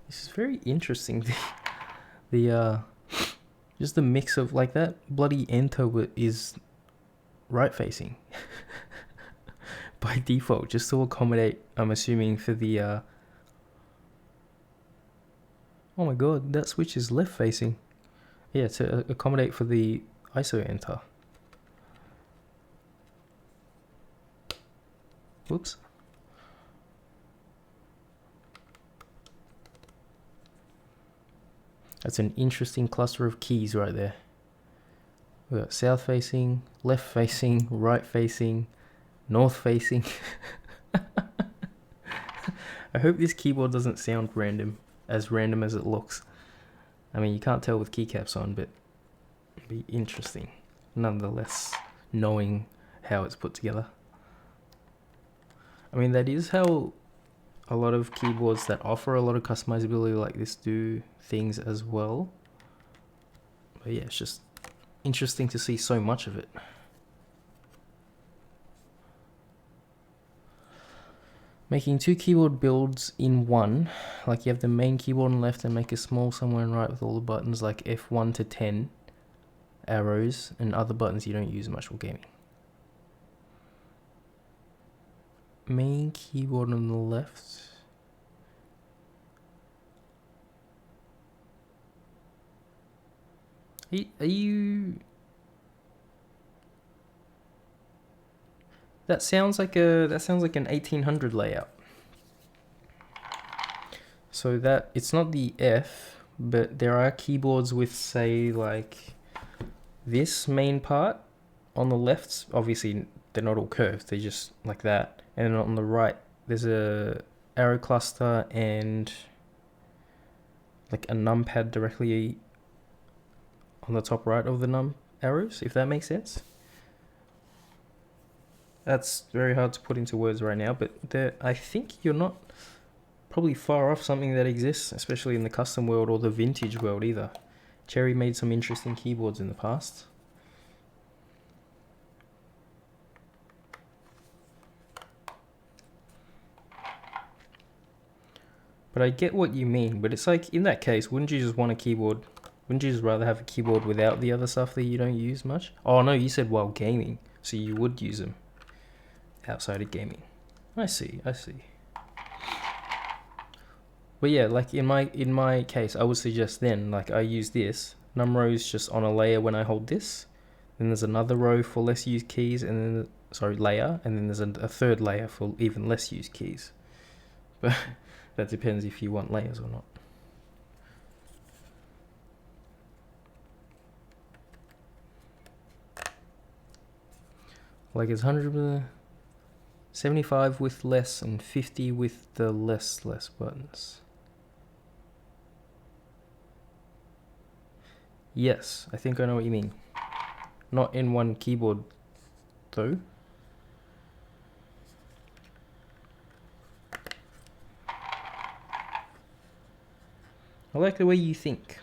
This is very interesting. The just the mix of like that bloody enter is right facing by default, just to accommodate, I'm assuming, for the oh my god, that switch is left facing. Yeah, to accommodate for the ISO enter. Whoops. That's an interesting cluster of keys right there. We got south facing, left facing, right facing, north facing. I hope this keyboard doesn't sound random as it looks. I mean, you can't tell with keycaps on, but it'd be interesting nonetheless, knowing how it's put together. I mean, that is how a lot of keyboards that offer a lot of customizability like this do things as well. But yeah, it's just interesting to see so much of it. Making 2 keyboard builds in one, like you have the main keyboard on the left and make a small somewhere on the right with all the buttons like F1 to 10 arrows and other buttons you don't use much for gaming. Main keyboard on the left. Are you... That sounds like an 1800 layout. So that it's not the F, but there are keyboards with, say, like this main part on the left. Obviously, they're not all curved; they're just like that. And then on the right, there's a arrow cluster and like a numpad directly on the top right of the num arrows, if that makes sense. That's very hard to put into words right now, but I think you're not probably far off something that exists, especially in the custom world or the vintage world either. Cherry made some interesting keyboards in the past. But I get what you mean, but it's like, in that case, wouldn't you just want a keyboard? Wouldn't you just rather have a keyboard without the other stuff that you don't use much? Oh no, you said while gaming, so you would use them outside of gaming. I see. But yeah, like in my case, I would suggest then, like I use this num rows just on a layer when I hold this. Then there's another row for less used keys, and then layer, and then there's a third layer for even less used keys. But that depends if you want layers or not. Like it's 175 with less and 50 with the less buttons. Yes, I think I know what you mean. Not in one keyboard, though. I like the way you think.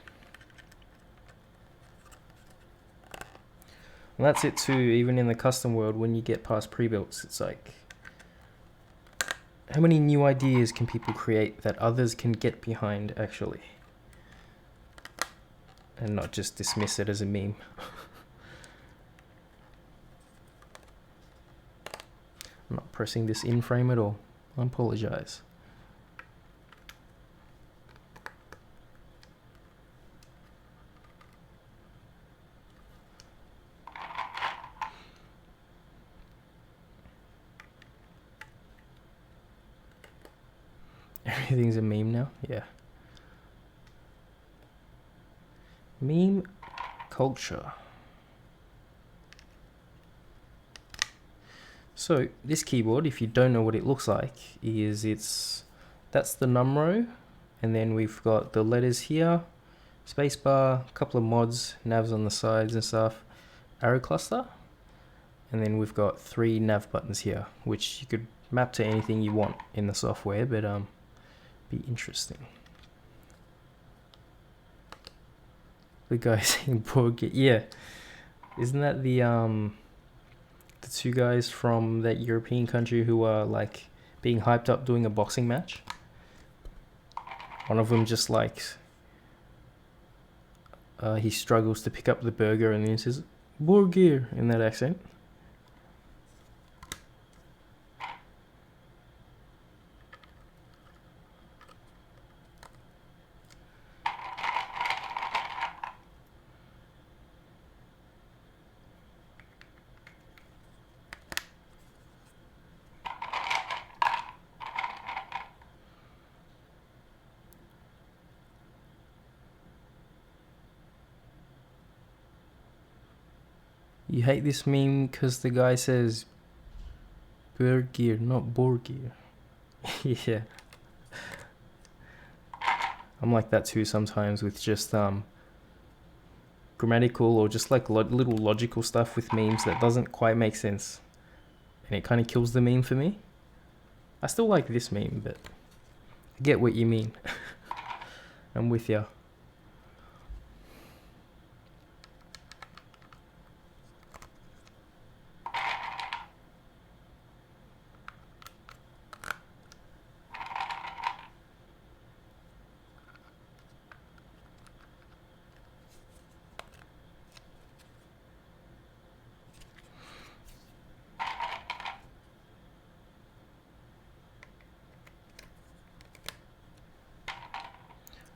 And that's it too, even in the custom world, when you get past pre-builts, it's like, how many new ideas can people create that others can get behind, actually? And not just dismiss it as a meme. I'm not pressing this in frame at all. I apologize. Everything's a meme now? Yeah. Meme culture. So this keyboard, if you don't know what it looks like, that's the num row, and then we've got the letters here, spacebar, a couple of mods, navs on the sides and stuff, arrow cluster, and then we've got 3 nav buttons here, which you could map to anything you want in the software, but be interesting. The guy saying board game, yeah, isn't that the 2 guys from that European country who are like being hyped up doing a boxing match? One of them just like he struggles to pick up the burger and then he says burger in that accent. You hate this meme because the guy says burger, not burger. Yeah. I'm like that too sometimes with just grammatical or just like little logical stuff with memes that doesn't quite make sense. And it kind of kills the meme for me. I still like this meme, but I get what you mean. I'm with ya.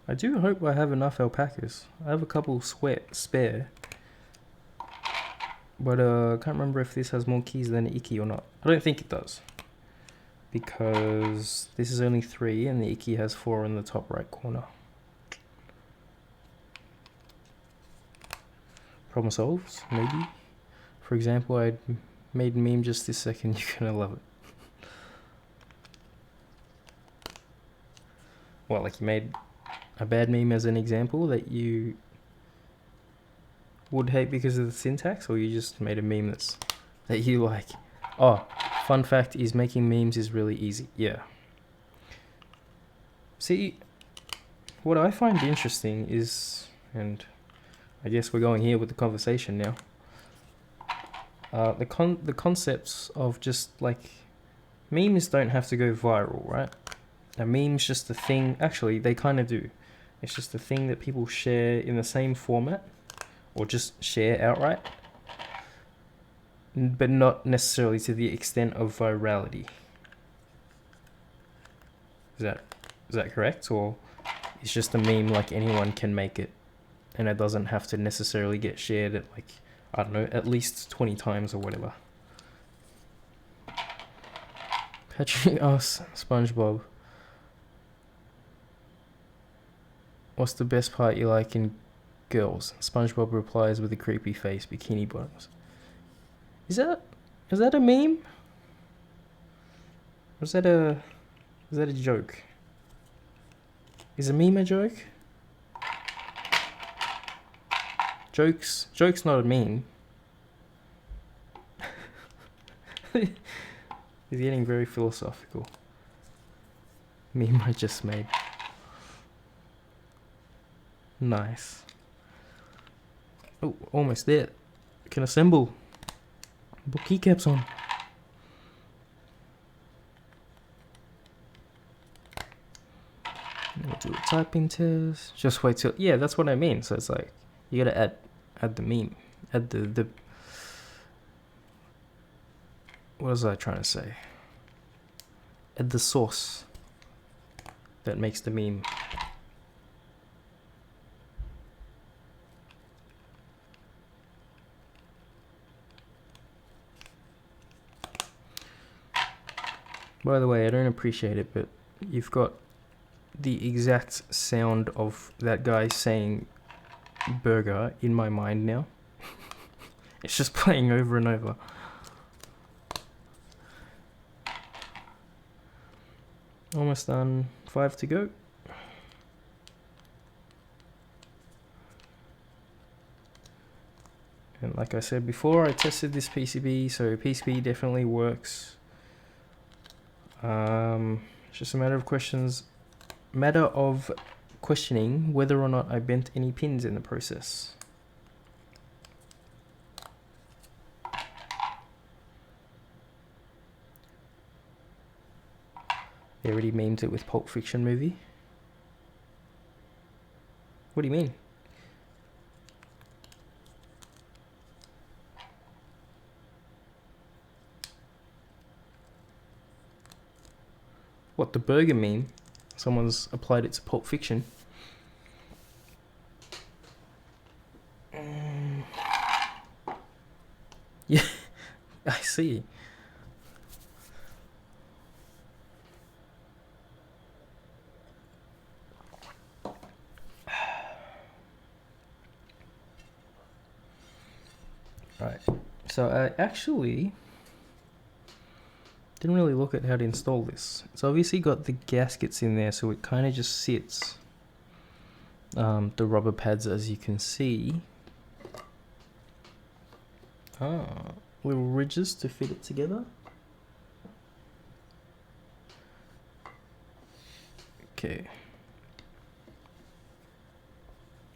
I do hope I have enough alpacas. I have a couple spare. But I can't remember if this has more keys than Icky or not. I don't think it does. Because this is only 3 and the Icky has 4 in the top right corner. Problem solved, maybe. For example, I made a meme just this second. You're gonna love it. What, like you made a bad meme as an example that you would hate because of the syntax, or you just made a meme that you like? Oh, fun fact is making memes is really easy. Yeah. See, what I find interesting is, and I guess we're going here with the conversation now, the concepts of just like, memes don't have to go viral, right? A meme's just a thing. Actually, they kind of do. It's just a thing that people share in the same format, or just share outright, but not necessarily to the extent of virality. Is that correct? Or it's just a meme like anyone can make it, and it doesn't have to necessarily get shared at like, I don't know, at least 20 times or whatever. Patrick asks SpongeBob, what's the best part you like in girls? SpongeBob replies with a creepy face, bikini bottoms. Is that a meme? Or is that a joke? Is a meme a joke? Joke's not a meme. He's getting very philosophical. Meme I just made. Nice. Oh, almost there. Can assemble. Put keycaps on. We'll do a typing test. Just wait till, yeah, that's what I mean. So it's like, you gotta add the meme. Add the what was I trying to say? Add the sauce that makes the meme. By the way, I don't appreciate it, but you've got the exact sound of that guy saying burger in my mind now. It's just playing over and over. Almost done. 5 to go. And like I said before, I tested this PCB, so PCB definitely works. It's just a matter of questioning whether or not I bent any pins in the process. They already memed it with Pulp Fiction movie. What do you mean? What, the burger meme? Someone's applied it to Pulp Fiction. Yeah, I see. Right, so I actually didn't really look at how to install this. It's obviously got the gaskets in there, so it kind of just sits. The rubber pads, as you can see. Little ridges to fit it together. Okay.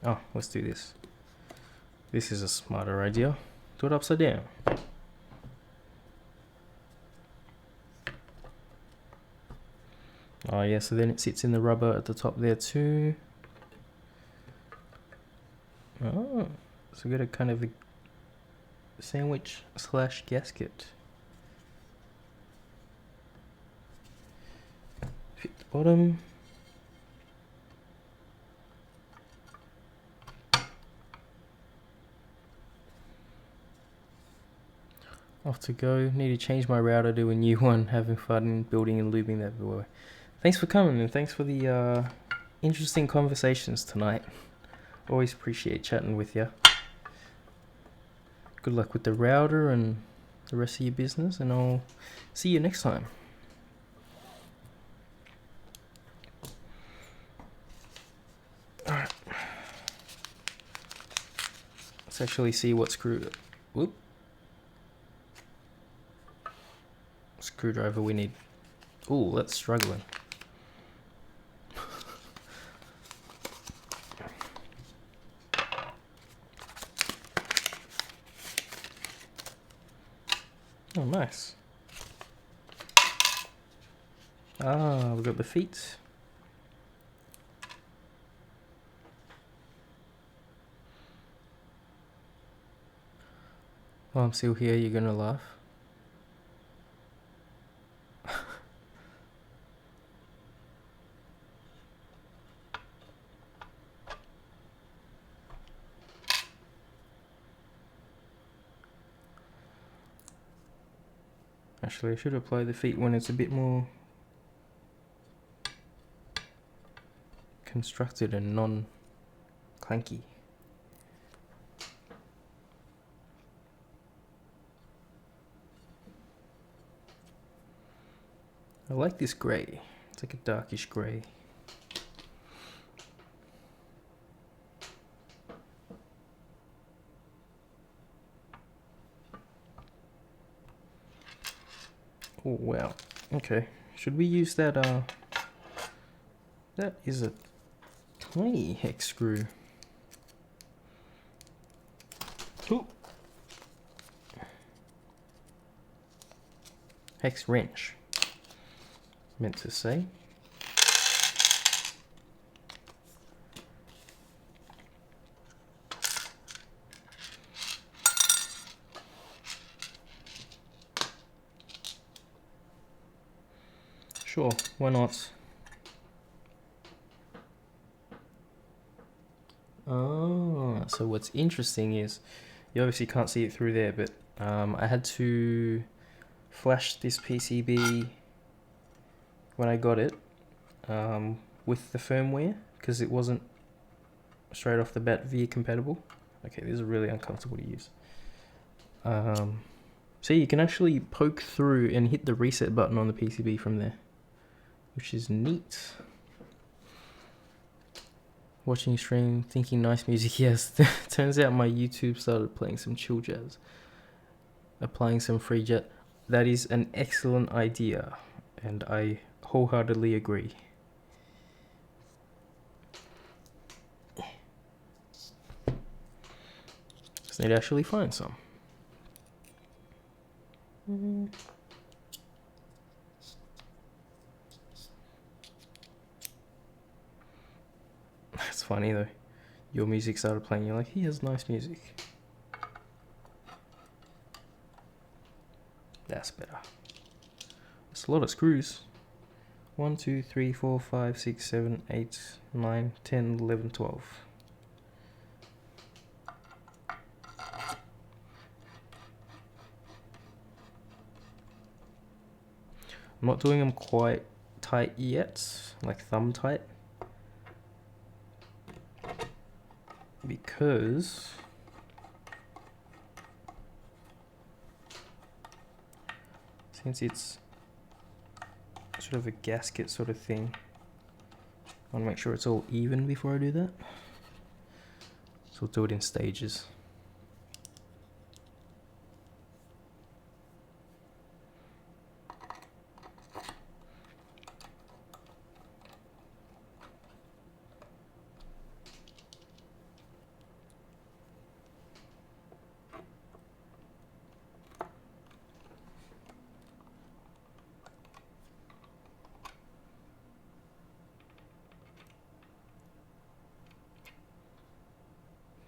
Oh, let's do this. This is a smarter idea. Do it upside down. Oh yeah, so then it sits in the rubber at the top there too. Oh, so we got a kind of a sandwich slash gasket. Fit the bottom. Off to go. Need to change my router to a new one. Having fun building and lubing that boy. Thanks for coming and thanks for the interesting conversations tonight. Always appreciate chatting with you. Good luck with the router and the rest of your business, and I'll see you next time. Alright. Let's actually see what screwdriver we need. Ooh, that's struggling. Oh, nice. Ah, we've got the feet. While I'm still here, you're gonna laugh. Actually, I should apply the feet when it's a bit more constructed and non-clanky. I like this grey. It's like a darkish grey. Oh wow. Okay. Should we use that that is a tiny hex screw. Ooh. Hex wrench. Meant to say. Sure, why not? Oh, so what's interesting is you obviously can't see it through there, but I had to flash this PCB when I got it with the firmware because it wasn't straight off the bat VIA compatible. Okay, these are really uncomfortable to use. So you can actually poke through and hit the reset button on the PCB from there, which is neat. Watching stream, thinking nice music. Yes, turns out my YouTube started playing some chill jazz. Applying some free jet. That is an excellent idea, and I wholeheartedly agree. Just need to actually find some. It's funny though. Your music started playing, you're like, he has nice music. That's better. It's a lot of screws. 1, 2, 3, 4, 5, 6, 7, 8, 9, 10, 11, 12. I'm not doing them quite tight yet, like thumb tight. Because since it's sort of a gasket sort of thing, I want to make sure it's all even before I do that. So we'll do it in stages.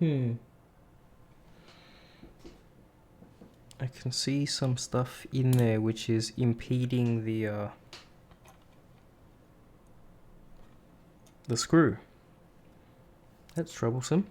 I can see some stuff in there which is impeding the screw. That's troublesome.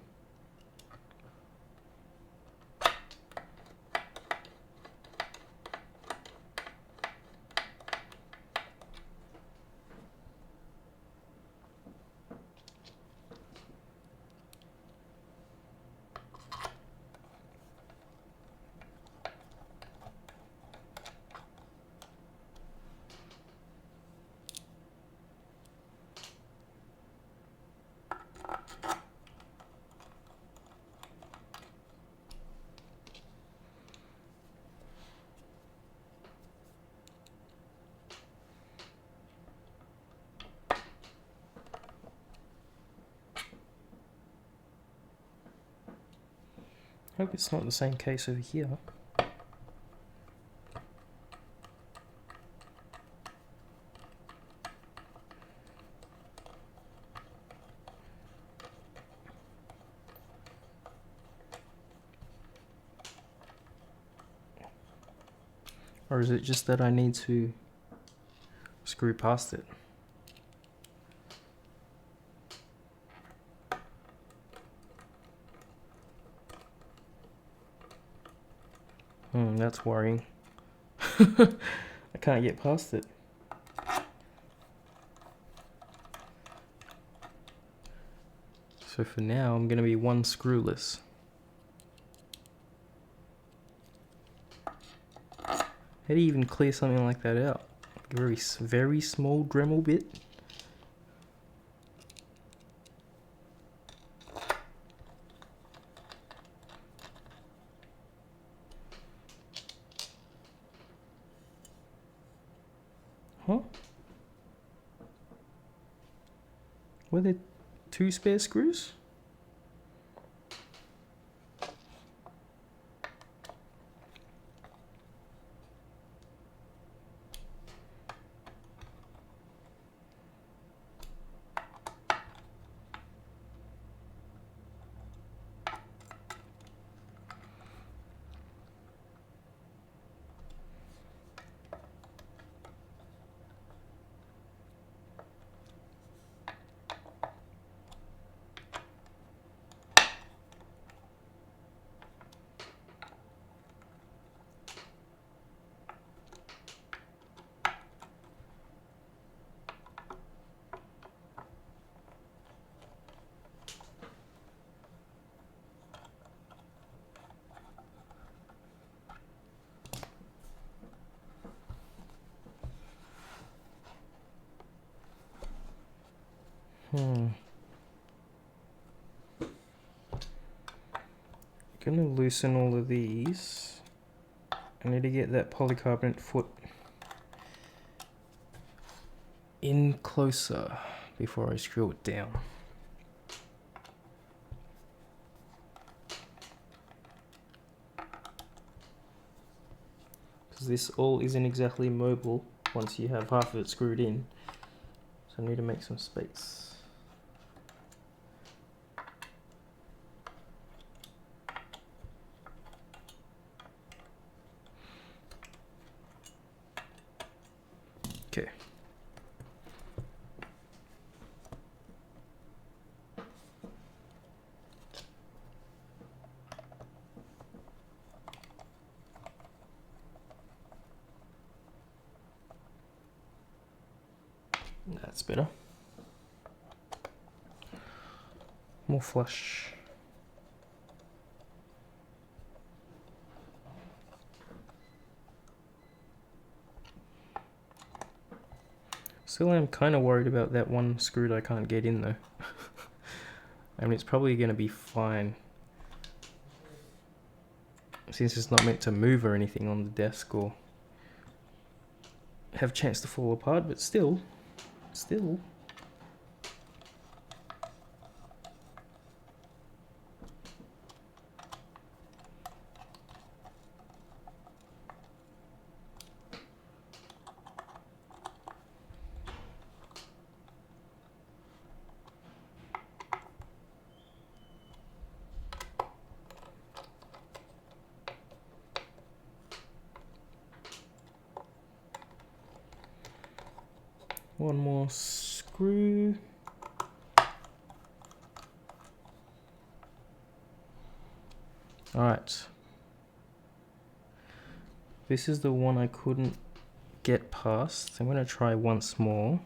Hope it's not the same case over here. Or is it just that I need to screw past it? That's worrying. I can't get past it. So for now, I'm going to be one screwless. How do you even clear something like that out? A very small Dremel bit? Huh? Were there 2 spare screws? Gonna loosen all of these. I need to get that polycarbonate foot in closer before I screw it down. Because this all isn't exactly mobile once you have half of it screwed in. So I need to make some space. Okay. That's better. More flush. Still am kind of worried about that one screw that I can't get in though. I mean, it's probably going to be fine, since it's not meant to move or anything on the desk or have a chance to fall apart, but still. One more screw. Alright. This is the one I couldn't get past. I'm going to try once more.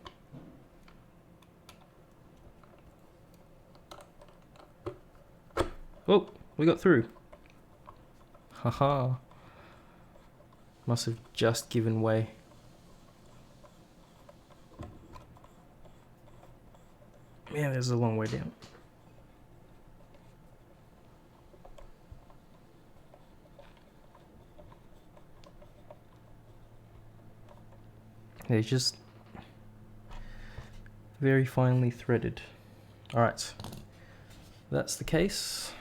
Oh, we got through. Haha. Must have just given way. Yeah, there's a long way down. They're just very finely threaded. Alright, that's the case.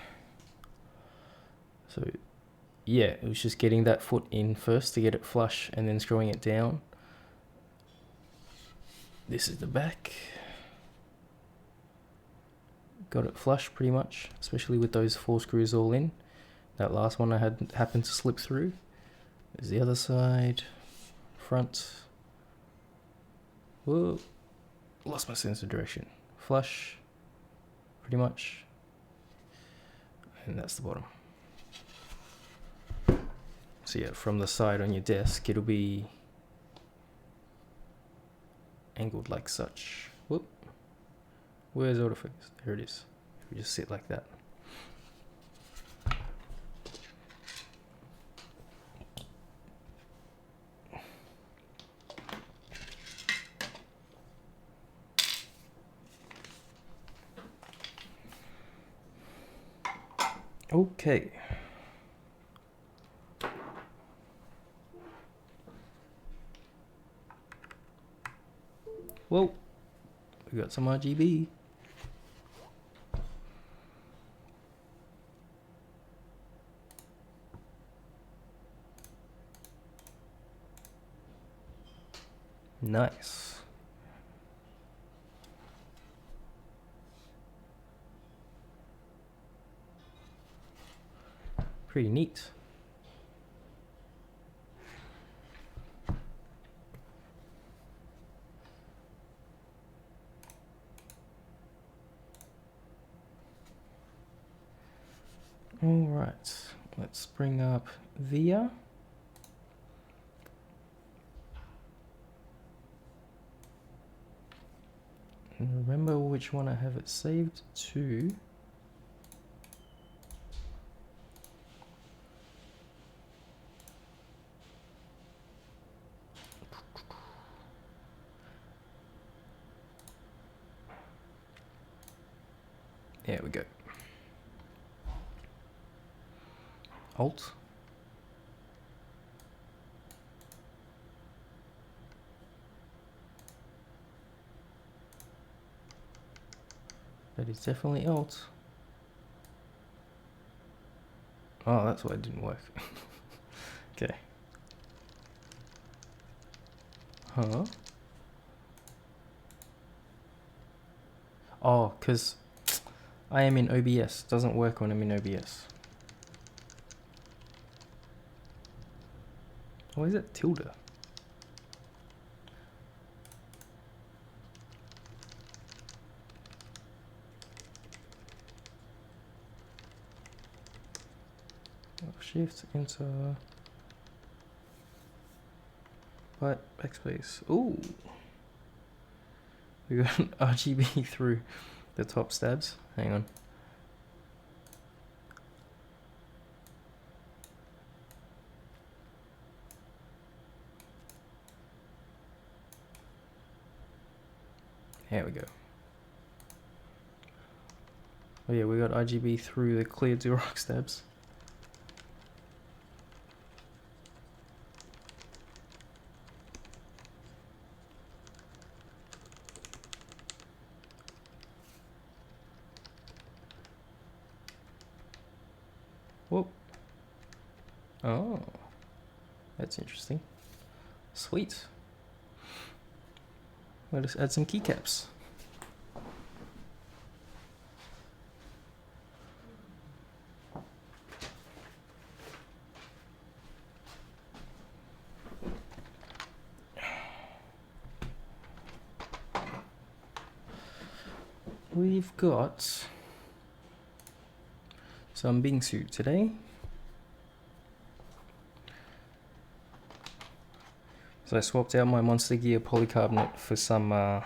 So yeah, it was just getting that foot in first to get it flush and then screwing it down. This is the back. Got it flush pretty much, especially with those 4 screws all in. That last one I had happened to slip through. There's the other side, front. Whoa, lost my sense of direction. Flush, pretty much. And that's the bottom. So yeah, from the side on your desk, it'll be angled like such. Whoop. Where's autofocus? There it is. We just sit like that. Okay. Whoa, we got some RGB. Nice. Pretty neat. All right, let's bring up VIA. And remember which one I have it saved to. There we go. Alt. That is definitely Alt. Oh, that's why it didn't work. Okay. Huh? Oh, because I am in OBS. Doesn't work when I'm in OBS. Why is it tilde? Shift, enter, backspace. Ooh, we got an RGB through the top stabs. Hang on. There we go. Oh yeah, we got RGB through the clear Xerox stabs. Whoop. Oh, that's interesting. Sweet. Let us add some keycaps. we've got some Bingsu today. So I swapped out my Monster Gear polycarbonate for some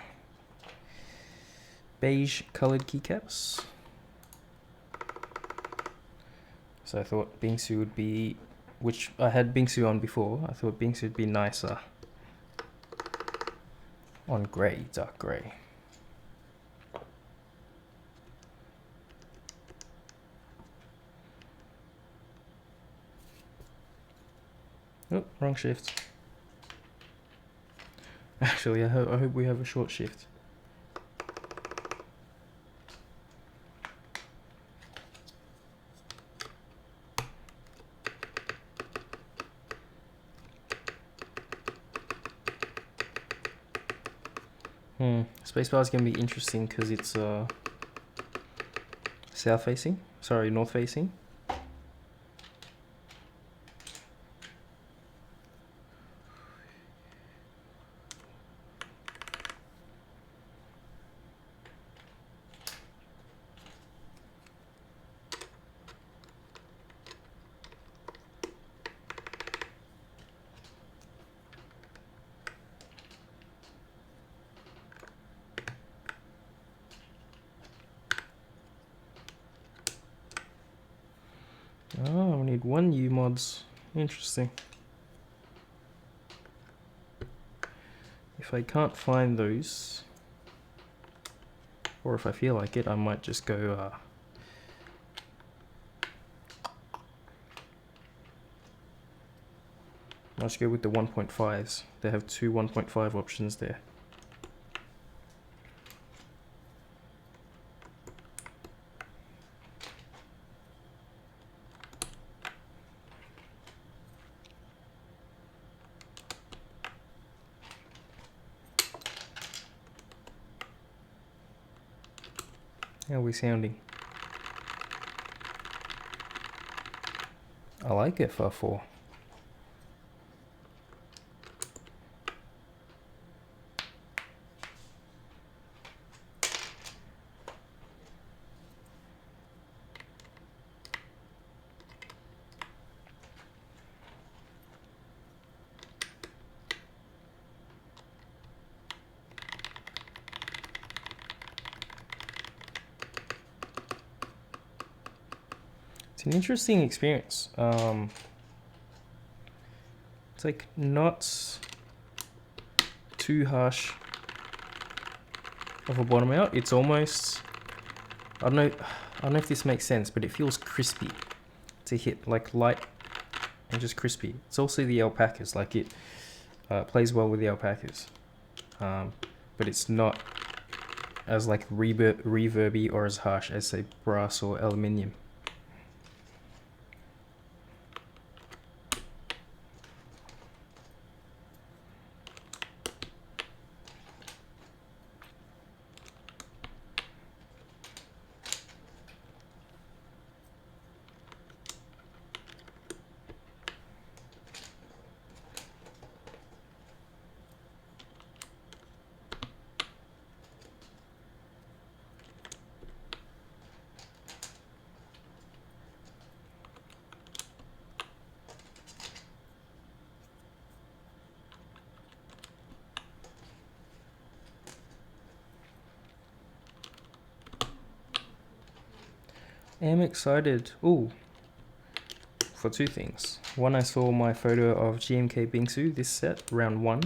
beige coloured keycaps. So I thought Bingsu would be, which I had Bingsu on before, I thought Bingsu would be nicer on grey, dark grey. Oh, wrong shift. Actually, I hope we have a short shift. Spacebar is going to be interesting because it's south facing, sorry, north facing. Oh, we need 1 U mods. Interesting. If I can't find those, or if I feel like it, I might just go let's go with the 1.5s. They have 2 1.5 options there. How are we sounding? I like FR4. It's an interesting experience. It's like not too harsh of a bottom out. It's almost, I don't know if this makes sense, but it feels crispy to hit, like light and just crispy. It's also the alpacas, like it plays well with the alpacas, but it's not as like reverby or as harsh as say brass or aluminium. I'm excited, for 2 things. One, I saw my photo of GMK Bingsu, this set, round 1,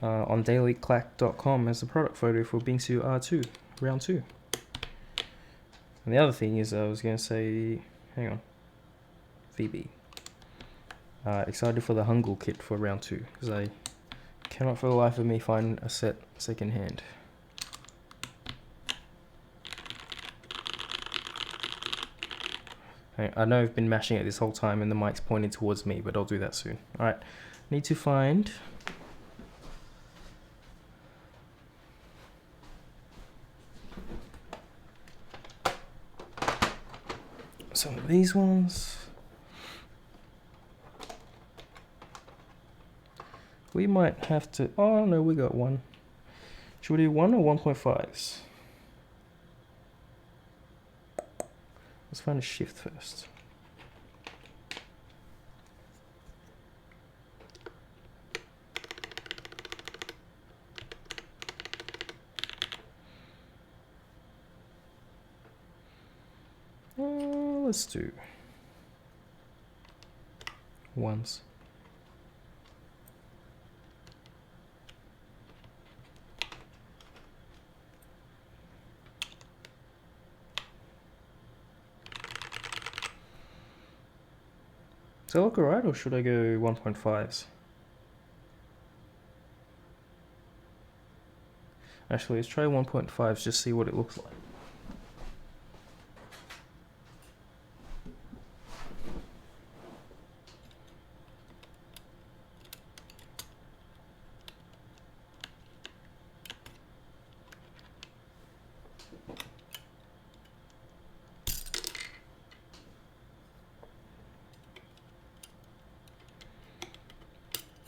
on dailyclack.com as a product photo for Bingsu R2, round 2. And the other thing is, I was going to say, hang on, VB. Excited for the Hungul kit for round 2, because I cannot for the life of me find a set second hand. I know I've been mashing it this whole time and the mic's pointed towards me, but I'll do that soon. Alright, need to find some of these ones. We might have to, oh no, we got one. Should we do 1 or 1.5s? Let's find a shift first. Let's do ones. Does that look alright, or should I go 1.5s? Actually, let's try 1.5s, just see what it looks like.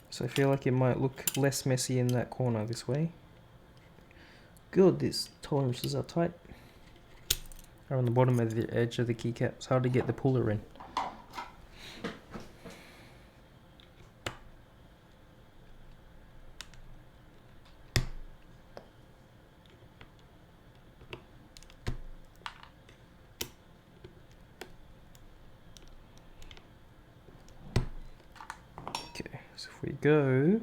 So I feel like it might look less messy in that corner this way. Good, these tolerances are tight. Are on the bottom of the edge of the keycaps. Hard to get the puller in. Okay, so if we go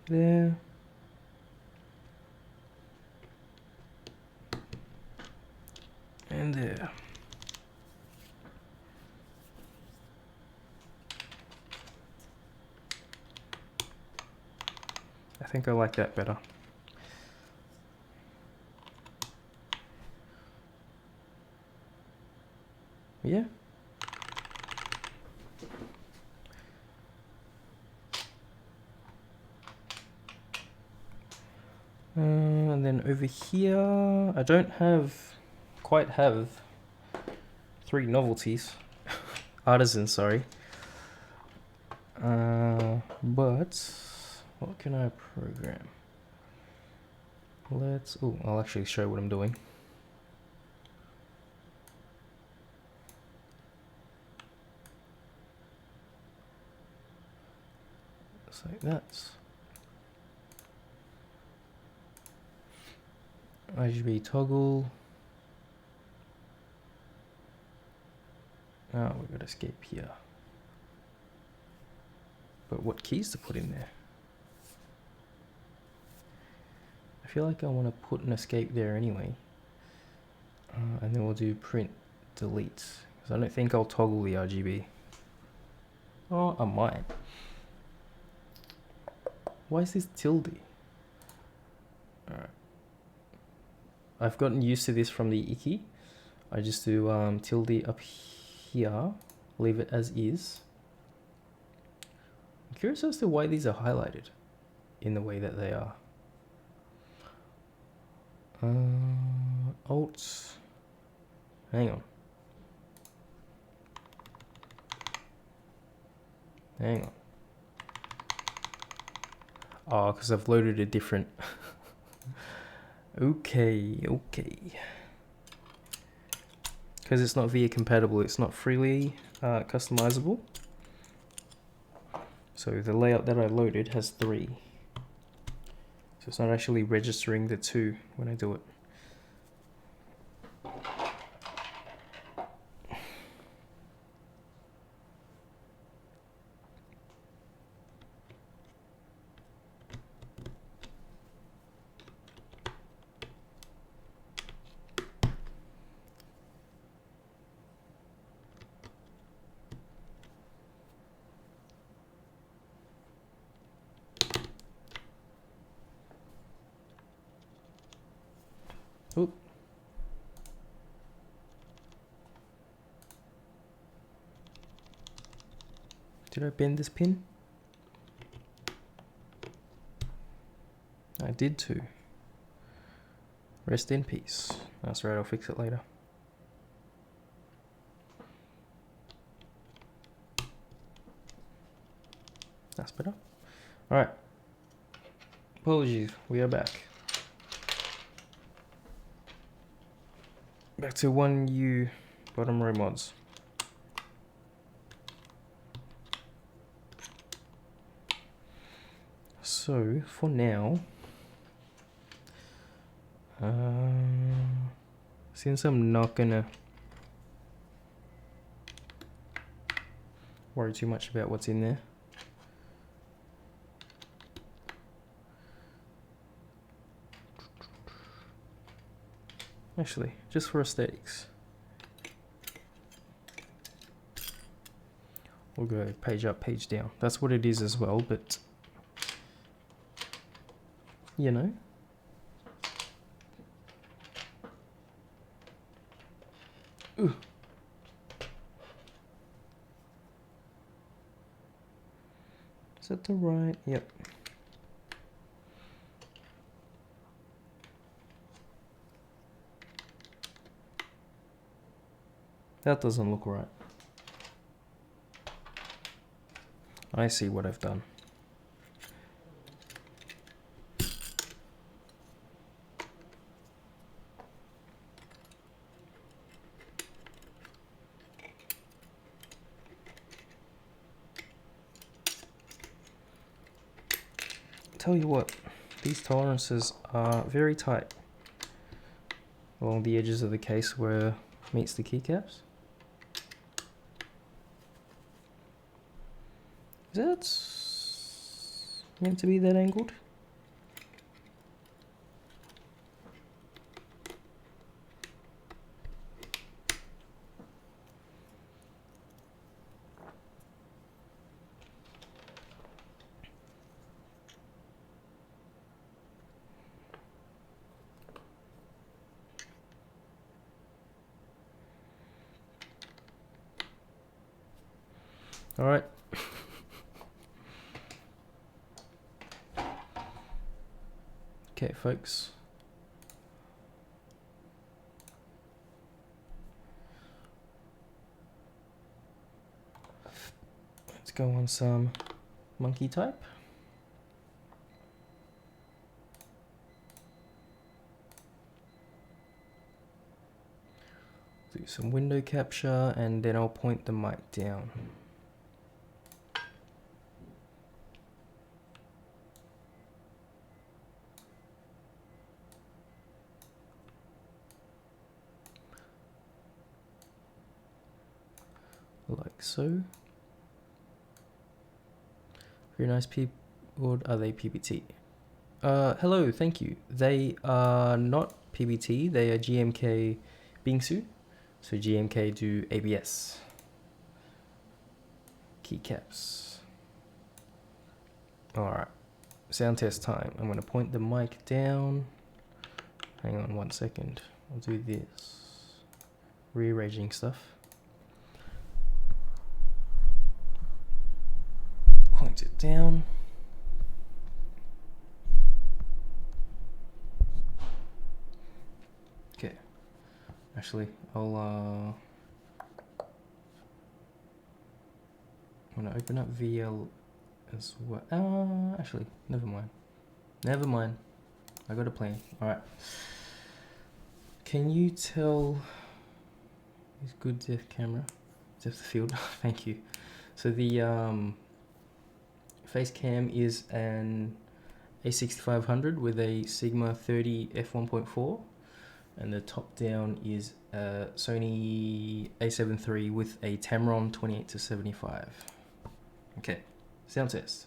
there, and there. I think I like that better. Yeah. And then over here, I don't quite have 3 novelties, artisans, sorry. But what can I program? I'll actually show what I'm doing. Just like that. RGB toggle. Oh, we've got escape here. But what keys to put in there? I feel like I want to put an escape there anyway. And then we'll do print delete. Because I don't think I'll toggle the RGB. Oh, I might. Why is this tilde? Alright. I've gotten used to this from the Iki. I just do tilde up here, leave it as is. I'm curious as to why these are highlighted in the way that they are. Alt. Hang on. Hang on. Oh, because I've loaded a different... Okay. Because it's not VIA compatible, it's not freely customizable. So the layout that I loaded has 3. So it's not actually registering the 2 when I do it. Oop. Did I bend this pin? I did too. Rest in peace. That's right, I'll fix it later. That's better. Alright. Apologies, we are back. Back to 1U bottom row mods. So, for now, since I'm not gonna worry too much about what's in there, actually, just for aesthetics, we'll go page up, page down. That's what it is as well, but you know. Ooh. Is that the right? Yep. That doesn't look right. I see what I've done. Tell you what, these tolerances are very tight along the edges of the case where it meets the keycaps. Is that meant to be that angled? All right. Okay, folks. Let's go on some monkey type. Do some window capture, and then I'll point the mic down. Like so. Very nice keyboard. Are they PBT? Hello, thank you. They are not PBT, they are GMK Bingsu. So GMK do ABS. Keycaps. Alright. Sound test time. I'm gonna point the mic down. Hang on 1 second. I'll do this. Rearranging stuff. Point it down. Okay. Actually, I'm gonna open up VL as well. Actually, never mind. Never mind. I got a plan. Alright. Can you tell is good depth camera? Depth of field. Thank you. So the face cam is an A6500 with a Sigma 30 f1.4, and the top down is a Sony A7 III with a Tamron 28-75. Okay, sound test.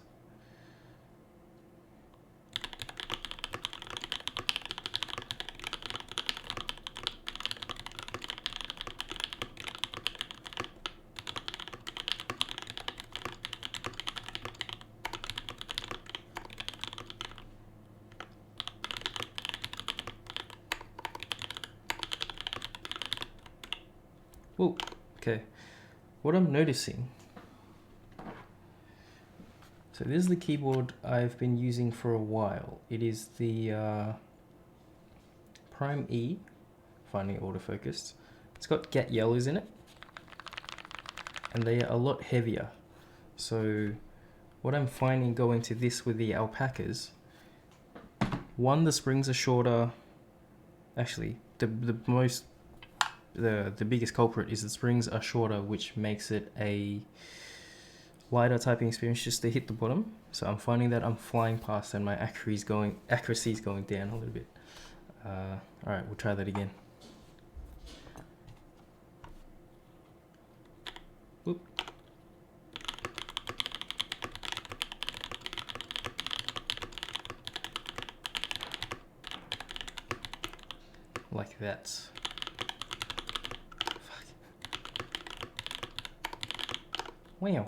Oh, okay. What I'm noticing, so this is the keyboard I've been using for a while. It is the Prime E, finally autofocused. It's got Get Yellows in it, and they are a lot heavier. So what I'm finding going to this with the Alpacas, one, the springs are shorter. Actually, the biggest culprit is the springs are shorter, which makes it a lighter typing experience just to hit the bottom. So I'm finding that I'm flying past and my accuracy is going down a little bit. Alright, we'll try that again. Whoop. Like that. Fuck. Wow.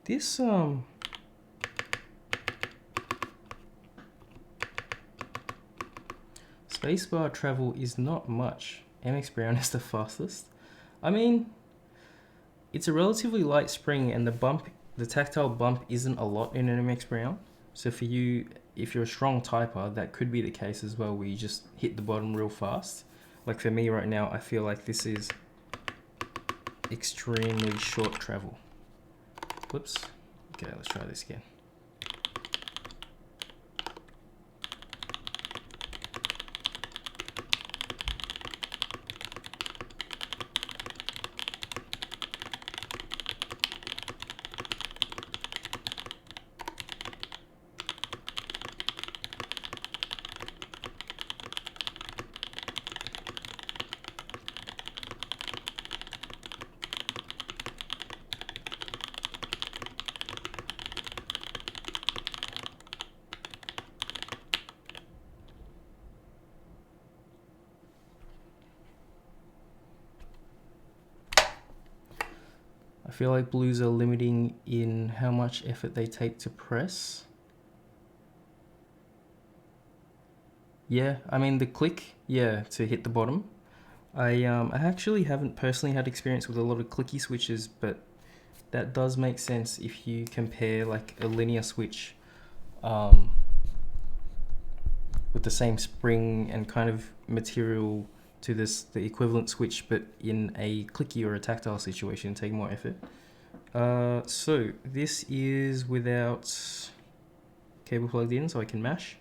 This spacebar travel is not much. MX Brown is the fastest. I mean, it's a relatively light spring and the tactile bump isn't a lot in an MX Brown. So for you, if you're a strong typer, that could be the case as well, where you just hit the bottom real fast. Like for me right now, I feel like this is extremely short travel. Whoops. Okay, let's try this again. I feel like blues are limiting in how much effort they take to press. Yeah, I mean the click, yeah, to hit the bottom. I actually haven't personally had experience with a lot of clicky switches, but that does make sense if you compare like a linear switch with the same spring and kind of material to the equivalent switch, but in a clicky or a tactile situation, take more effort. So this is without cable plugged in, so I can mash.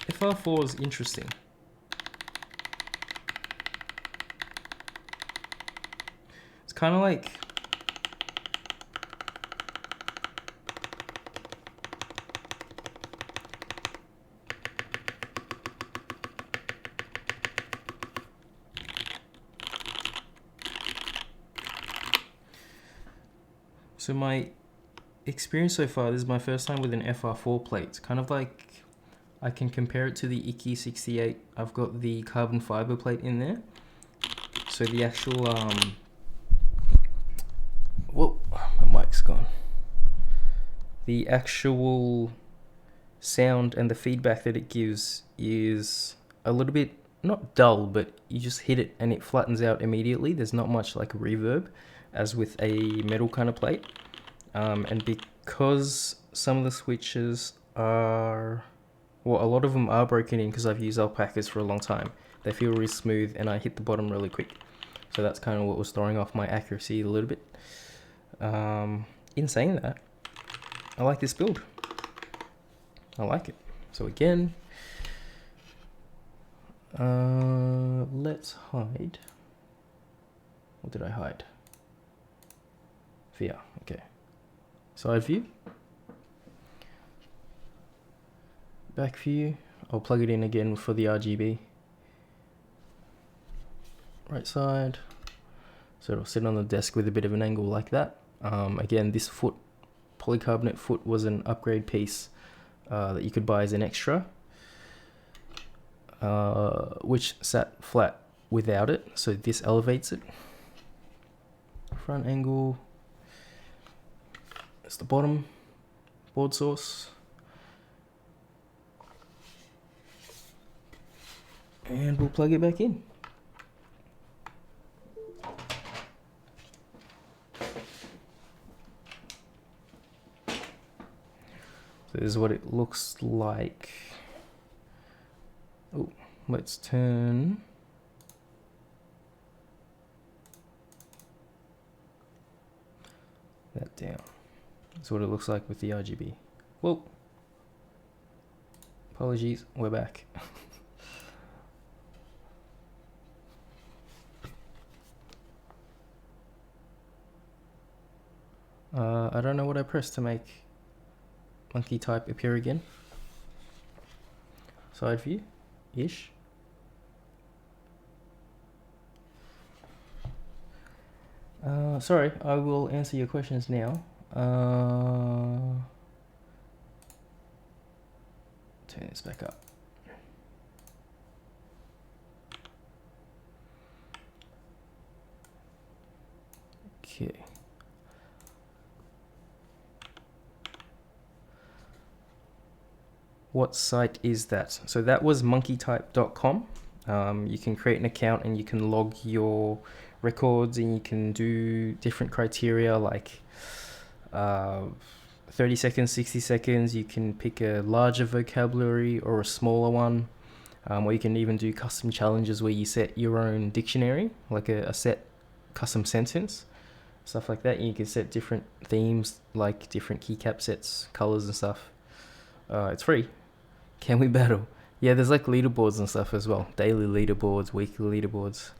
FR4 is interesting. It's kind of like so my experience so far, this is my first time with an FR4 plate. It's kind of like I can compare it to the Icky 68. I've got the carbon fiber plate in there. So the actual, whoa, my mic's gone. The actual sound and the feedback that it gives is a little bit, not dull, but you just hit it and it flattens out immediately. There's not much like reverb as with a metal kind of plate. And because some of the switches are, well, a lot of them are broken in because I've used Alpacas for a long time. They feel really smooth and I hit the bottom really quick. So that's kind of what was throwing off my accuracy a little bit. In saying that, I like this build. I like it. So again, let's hide. What did I hide? VR, okay. Side view. back view. I'll plug it in again for the RGB. Right side. So it'll sit on the desk with a bit of an angle like that. Again, this foot, polycarbonate foot, was an upgrade piece that you could buy as an extra, which sat flat without it. So this elevates it. Front angle. That's the bottom board source. And we'll plug it back in. So this is what it looks like. Oh, let's turn that down. That's what it looks like with the RGB. Whoa. Apologies, we're back. I don't know what I pressed to make monkey type appear again. Side view ish. Sorry, I will answer your questions now. Turn this back up. Okay. What site is that? So that was monkeytype.com. You can create an account and you can log your records, and you can do different criteria like 30 seconds, 60 seconds. You can pick a larger vocabulary or a smaller one, or you can even do custom challenges where you set your own dictionary, like a set custom sentence, stuff like that. And you can set different themes, like different keycap sets, colors and stuff. It's free. Can we battle? Yeah, there's like leaderboards and stuff as well. Daily leaderboards, weekly leaderboards.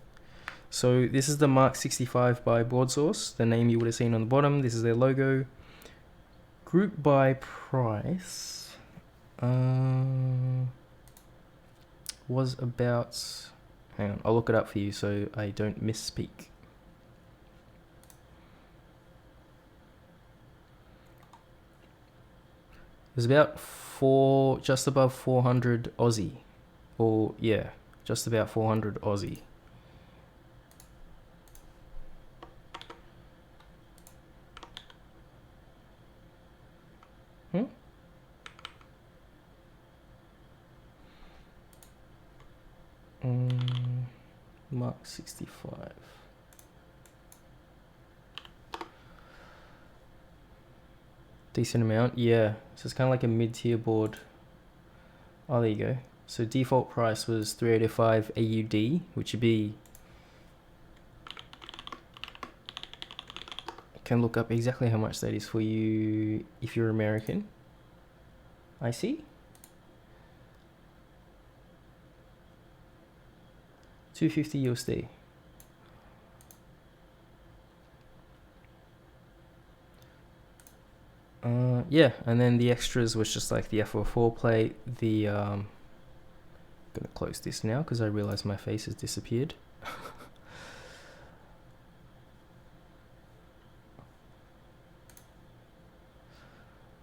So this is the Mark 65 by board source, the name you would have seen on the bottom. This is their logo. Group by price was about, hang on, I'll look it up for you so I don't misspeak. It was about just above 400 Aussie, or yeah, just about 400 Aussie. Mark 65. Decent amount, yeah. So it's kind of like a mid-tier board. Oh, there you go. So default price was 385 AUD, which would be, I can look up exactly how much that is for you if you're American. I see. 250 USD. Yeah, and then the extras was just like the F04 plate, the I'm gonna close this now because I realize my face has disappeared.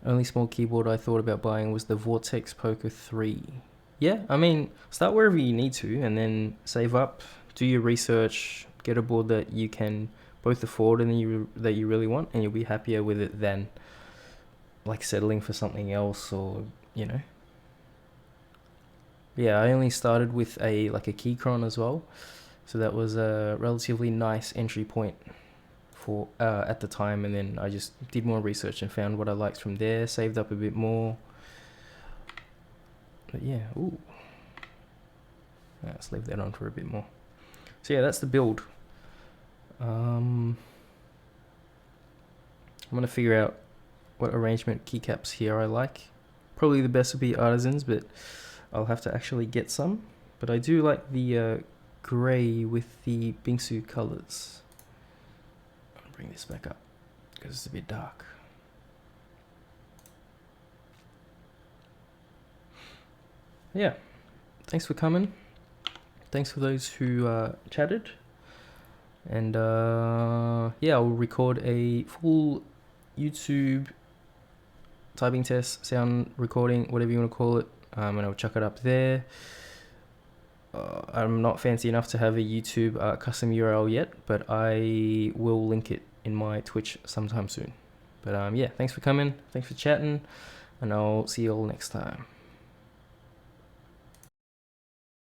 Only small keyboard I thought about buying was the Vortex Poker 3. Yeah, I mean, start wherever you need to and then save up, do your research, get a board that you can both afford and that you really want, and you'll be happier with it than like settling for something else, or you know. Yeah, I only started with a Keychron as well, so that was a relatively nice entry point for at the time, and then I just did more research and found what I liked from there, saved up a bit more. But yeah, ooh. Let's leave that on for a bit more. So yeah, that's the build. I'm gonna figure out what arrangement keycaps here I like. Probably the best would be artisans, but I'll have to actually get some. But I do like the grey with the Bingsu colors. I'll bring this back up because it's a bit dark. Yeah, thanks for coming. Thanks for those who chatted. And yeah, I'll record a full YouTube typing test, sound recording, whatever you want to call it, and I'll chuck it up there. I'm not fancy enough to have a YouTube custom URL yet, but I will link it in my Twitch sometime soon. But yeah, thanks for coming, thanks for chatting, and I'll see you all next time.